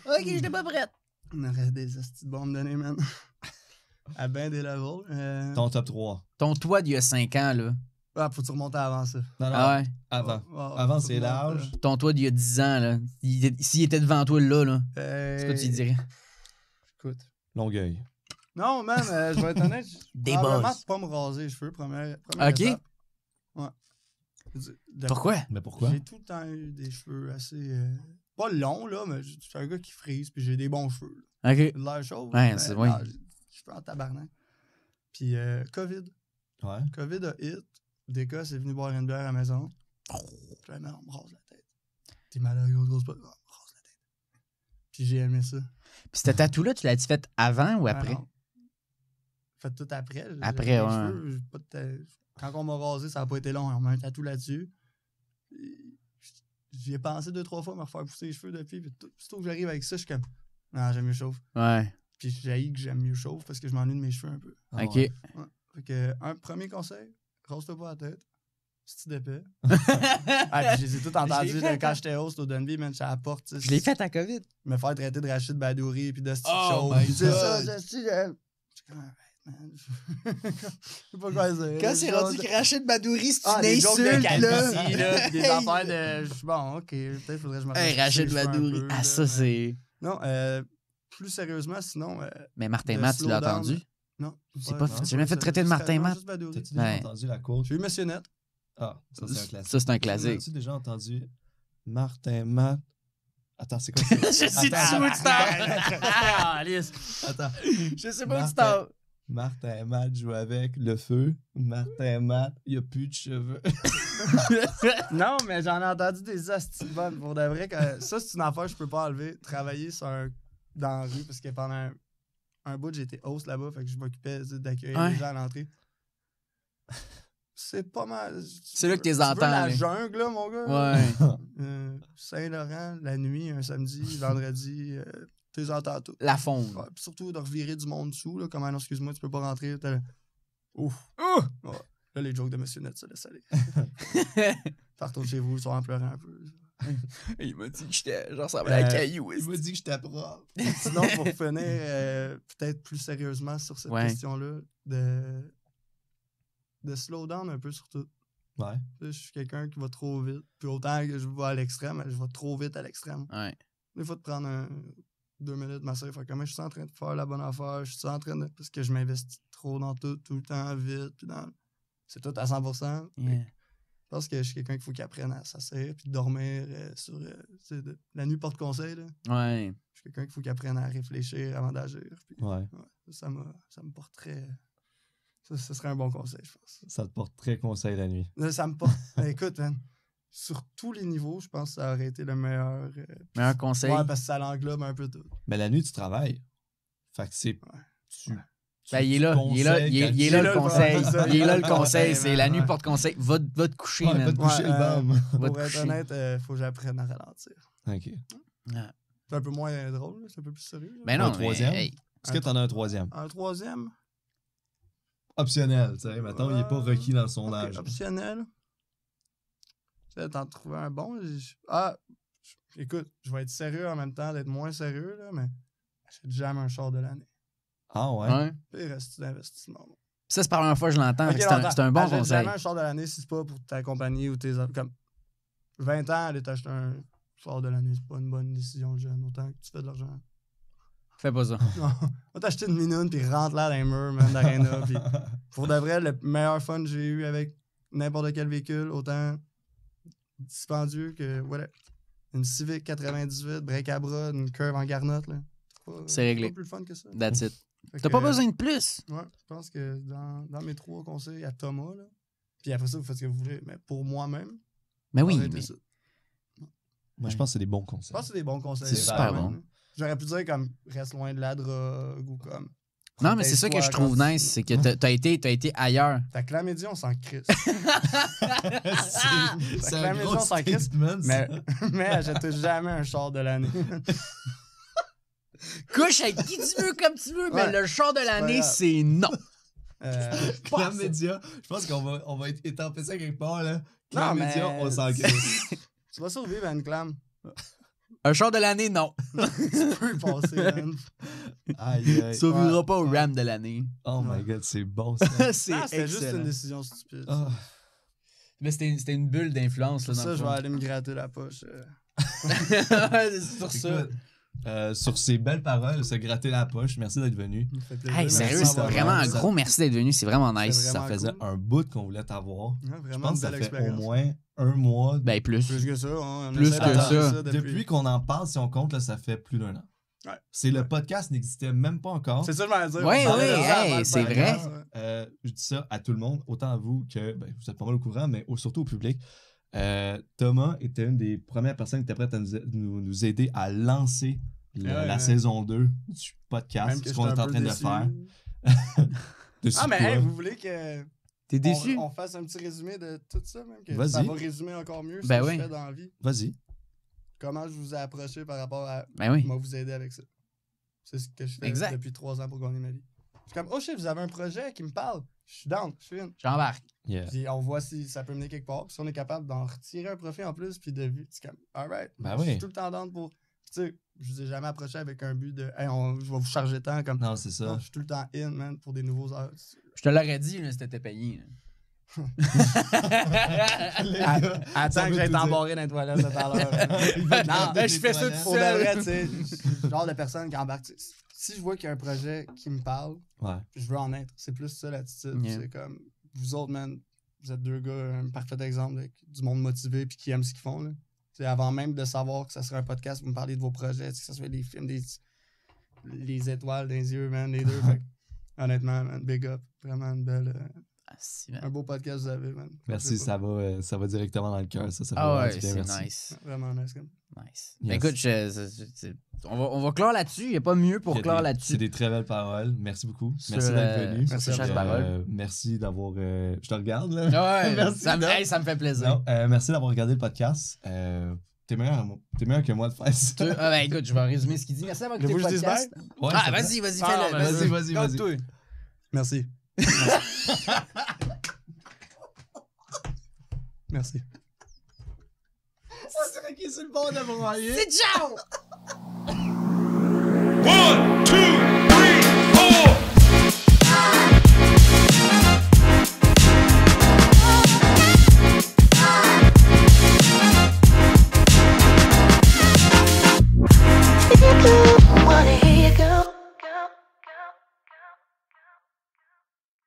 Ok, j'étais pas prête. On aurait des astis de bombes données, man. À ben des levels. Ton top 3. Ton toit d'il y a 5 ans, là. Ah, faut-tu remonter avant ça? Non, non, Ah ouais? avant. Ouais, Avant, faut c'est remonter, l'âge. Ton toit d'il y a 10 ans, là. S'il était devant toi, là, c'est quoi tu lui dirais? Écoute. Longueuil. Non, man, je vais être honnête. Des Probablement bosses. pas me raser les cheveux, première Ok. étape. Ouais. Pourquoi? Mais pourquoi? J'ai tout le temps eu des cheveux assez. Pas longs, là, mais je suis un gars qui frise, puis j'ai des bons cheveux. Là. Ok. J'ai de l'air chauve. Ouais, mais c'est- oui. non, j'ai des cheveux en tabarnak. Puis, COVID. Ouais. COVID a hit. D'Écosse est venu boire une bière à la maison. Puis là, man, on me rase la tête. T'es malade, grosse pas. On me rase la tête. Puis j'ai aimé ça. Puis ce tatou-là, tu l'as-tu fait avant ou après? Ah, non. Fait tout après. J'ai Après, les ouais. cheveux, j'ai pas de Quand on m'a rasé, ça n'a pas été long. On m'a un tatou là-dessus. Puis, j'y ai pensé 2-3 fois à me refaire pousser les cheveux depuis. Puis surtout que j'arrive avec ça, je suis comme. Non, j'aime mieux chauve. Ouais. Puis j'ai que j'aime mieux chauve parce que je m'ennuie de mes cheveux un peu. Ah Ok. ouais. Fait que, un premier conseil, rase-toi pas la tête. C'est d'épais. Ah, puis je les ai tout entendus Je l'ai fait, quand hein. j'étais host au Dunby, man, j'étais à la porte. tu sais, Je l'ai fait à COVID. me faire traiter de Rachid Badouri puis de Steve Oh Chauve. my Puis c'est God. ça, j'étais comme, arrête, man. Je sais pas quoi dire. Quand c'est rendu que Rachid Badouri, c'est Ah, une des jokes de insulte, là. calvitie, là. Des affaires de. Je suis bon, ok, peut-être faudrait que je me Hey, refasse Rachid pousser les cheveux un Badouri. peu, Ah, là, ça, mais- c'est. Non, plus sérieusement, sinon. Mais Martin Le Matt, tu l'as slowdown. entendu? Non. C'est pas- tu l'as fait traiter de Martin Matt? T'as-tu déjà Ouais. entendu la quote? J'ai eu Monsieur Net. Ah, ça c'est un classique. Ça, c'est un classique. As-tu déjà entendu Martin Matt? Attends, c'est quoi Je sais Attends, dessus où tu t'en. Ah, Alice. Attends. Je sais pas où tu t'en. Martin Matt joue avec le feu. Martin Matt, il a plus de cheveux. Non, mais j'en ai entendu des astis bonnes. Pour de vrai, que ça, c'est une affaire que je peux pas enlever. Travailler dans la rue, parce que pendant un bout, j'étais host là-bas, fait que je m'occupais d'accueillir Ouais. les gens à l'entrée. C'est pas mal. C'est là que t'es Tu veux entends, la là. jungle, là, mon gars? Ouais. Saint-Laurent, la nuit, un samedi, vendredi, t'es entends tout. La fonde. Ouais, puis surtout de revirer du monde dessous, là, comme non, excuse-moi, tu peux pas rentrer. T'as là. Ouf. Ouais. Là, les jokes de Monsieur Net, ça laisse aller. Partons chez vous, ils sont en pleurant un peu. Il m'a dit que j'étais genre ça à caillou. Il m'a dit que j'étais propre. Sinon, pour finir, peut-être plus sérieusement sur cette question-là, de slow down un peu sur tout. Ouais. Je suis quelqu'un qui va trop vite. Puis autant que je vais à l'extrême, je vais trop vite à l'extrême. Ouais. Des fois, de prendre 2 minutes, m'asseoir, faire comme je suis en train de faire la bonne affaire, je suis en train de. Parce que je m'investis trop dans tout le temps, vite. Puis c'est tout à 100%. Yeah. Je pense que je suis quelqu'un qu'il faut qu'il apprenne à s'asseoir puis dormir sur. La nuit porte conseil. Là. Ouais. Je suis quelqu'un qu'il faut qu'il apprenne à réfléchir avant d'agir. Puis, Ouais. Ça me porterait. Ça serait un bon conseil, je pense. Ça te porte très conseil la nuit. Ça me porte. Écoute, man, sur tous les niveaux, je pense que ça aurait été le meilleur. Meilleur conseil. Ouais, parce que ça l'englobe un peu tout. Mais la nuit, tu travailles. Fait que c'est. Ouais. Ben, il est là. Il est là le conseil. Il est là le conseil. C'est la nuit porte conseil. Va te coucher, Ouais, man. va te coucher le bam. Pour être honnête, il faut que j'apprenne à ralentir. OK. C'est un peu moins drôle, là, c'est un peu plus sérieux. Là. Ben non, Un troisième? mais, hey. Est-ce que t'en as un troisième? Un troisième? Optionnel, tu sais. Mettons, il n'est pas requis dans le sondage. Optionnel. Tu sais, t'en trouver un bon. Écoute, je vais être sérieux en même temps, d'être moins sérieux, là, mais j'achète jamais un char de l'année. Ah ouais? Ouais. Il reste d'investissement. Ça, c'est la première fois que je l'entends. Okay, C'est un bon achète conseil. jamais un char de l'année si c'est pas pour ta compagnie ou tes autres. Comme 20 ans, aller t'acheter un char de l'année, c'est pas une bonne décision, jeune. Autant que tu fais de l'argent. Fais pas ça. Non, va t'acheter une minoune puis rentre là dans les murs, man, d'Arena. Puis pour de vrai, le meilleur fun que j'ai eu avec n'importe quel véhicule, autant dispendieux que, voilà, une Civic 98, break à bras, une curve en garnotte, là. C'est réglé. Pas plus fun que ça. That's it. Fait T'as que, pas besoin de plus. Ouais, je pense que dans mes 3 conseils à Thomas, là, puis après ça, vous faites ce que vous voulez, mais pour moi-même, Mais oui. arrêtez Mais... ça. Moi, je pense que c'est des bons Je conseils. pense que c'est des bons conseils. C'est super vraiment, bon. là. J'aurais pu dire comme reste loin de la drogue ou comme. Non, mais c'est ça que je trouve Protège-toi nice, quand c'est que t'as été ailleurs. Fait que la média, on s'en crisse. C'est la un maison gros sans Christ, statement, ça. mais achète jamais un char de l'année. Couche avec qui tu veux, comme tu veux, mais Ouais. le char de l'année, grave. c'est non. Clan Média, je pense qu'on va étamper ça quelque part, là. Clan Non, mais- Média, on s'en crisse. Tu vas survivre à une clame. Un char de l'année, non. Tu peux y passer, man. Aïe, aïe. Ça ne Ouais. pas au RAM de l'année. Oh my god, c'est bon, ça. C'est Ah, c'était juste une excellent. décision stupide. Ah. Mais c'était une bulle d'influence. Pour Là, ça, dans je le vais fond. aller me gratter la poche. C'est sur ça. Écoute, sur ces belles paroles, se gratter la poche, merci d'être venu. Ça me fait plaisir. Hey, Merci sérieux, d'avoir c'était été vraiment là. un gros merci d'être venu. C'est vraiment nice. C'est Ça vraiment faisait cool. un bout qu'on voulait t'avoir. Ouais, Je vraiment pense une que ça belle fait au expérience. moins un mois. Ben, plus. Plus que ça. On Plus essaie que d'attendre ça. Depuis qu'on en parle, si on compte, là, ça fait plus d'1 an. Ouais. C'est le podcast n'existait même pas encore. C'est ça que je m'allais dire. Ouais, On parlait ouais, de ça hey, avant le c'est podcast, vrai. ouais. Je dis ça à tout le monde, autant à vous que vous êtes pas mal au courant, mais surtout au public. Thomas était une des premières personnes qui était prête à nous aider à lancer la saison 2 du podcast, Même que ce qu'on est j'étais en un peu train de déçu. faire. Dessus Ah, mais quoi? hey, vous voulez que T'es déçu? on fasse un petit résumé de tout ça, même? Que Vas-y. ça va résumer encore mieux ce Ben que oui. je fais dans la vie. Vas-y. Comment je vous ai approché par rapport à Ben oui. comment vous aider avec ça. C'est ce que je fais Exact. depuis 3 ans pour gagner ma vie. Je suis comme, oh shit, vous avez un projet qui me parle. Je suis down, je suis in. J'embarque. Yeah. Puis on voit si ça peut mener quelque part. Puis si on est capable d'en retirer un profit en plus, puis de vue, c'est comme, alright. Ben Je oui. suis tout le temps down pour. Tu sais, je vous ai jamais approché avec un but de, hey, je vais vous charger tant. Comme, Non, c'est ça. non, je suis tout le temps in, man, pour des nouveaux heures. Je te l'aurais dit là, si t'étais payé. là. Attends que j'aille t'embarrer dans les toilettes tout à l'heure. Non, je fais ça tout pour de seul. vrai, tu sais, je suis le genre de personne qui embarque. Tu sais, si je vois qu'il y a un projet qui me parle, Ouais. je veux en être. C'est plus ça l'attitude. Yeah. C'est comme, vous autres, man, vous êtes 2 gars, un parfait exemple du monde motivé puis qui aime ce qu'ils font. Là. T'sais, avant même de savoir que ça serait un podcast, vous me parlez de vos projets, que ça soit des films, les étoiles dans les yeux, man, les deux. Fait que, honnêtement, man, big up. Vraiment une belle, Ah, si, man. un beau podcast vous avez, man. Merci, Je sais pas. ça va directement dans le cœur. Ça fait Ah vraiment ouais, du bien, c'est merci. nice. Vraiment nice. Comme. Nice. Yes. Écoute, on va clore là-dessus. Il n'y a pas mieux pour Il y a clore C'est là-dessus. des très belles paroles. Merci beaucoup. Sur, Merci d'être venu. sur ces chères paroles. Merci d'avoir. Je te regarde, là. Ouais, Merci, ça me non. hey, ça me fait plaisir. Non, merci d'avoir regardé le podcast. T'es meilleur que moi de faire ça. Ah ben écoute, je vais résumer ce qu'il dit. Merci d'avoir écouté le Voulez-vous que je dise podcast. Ouais, Ah, ça vas-y, va. fais-le. Vas-y. Toi. Merci. Merci. C'est vrai qu'il est sur le bord de broyer. C'est ciao! One,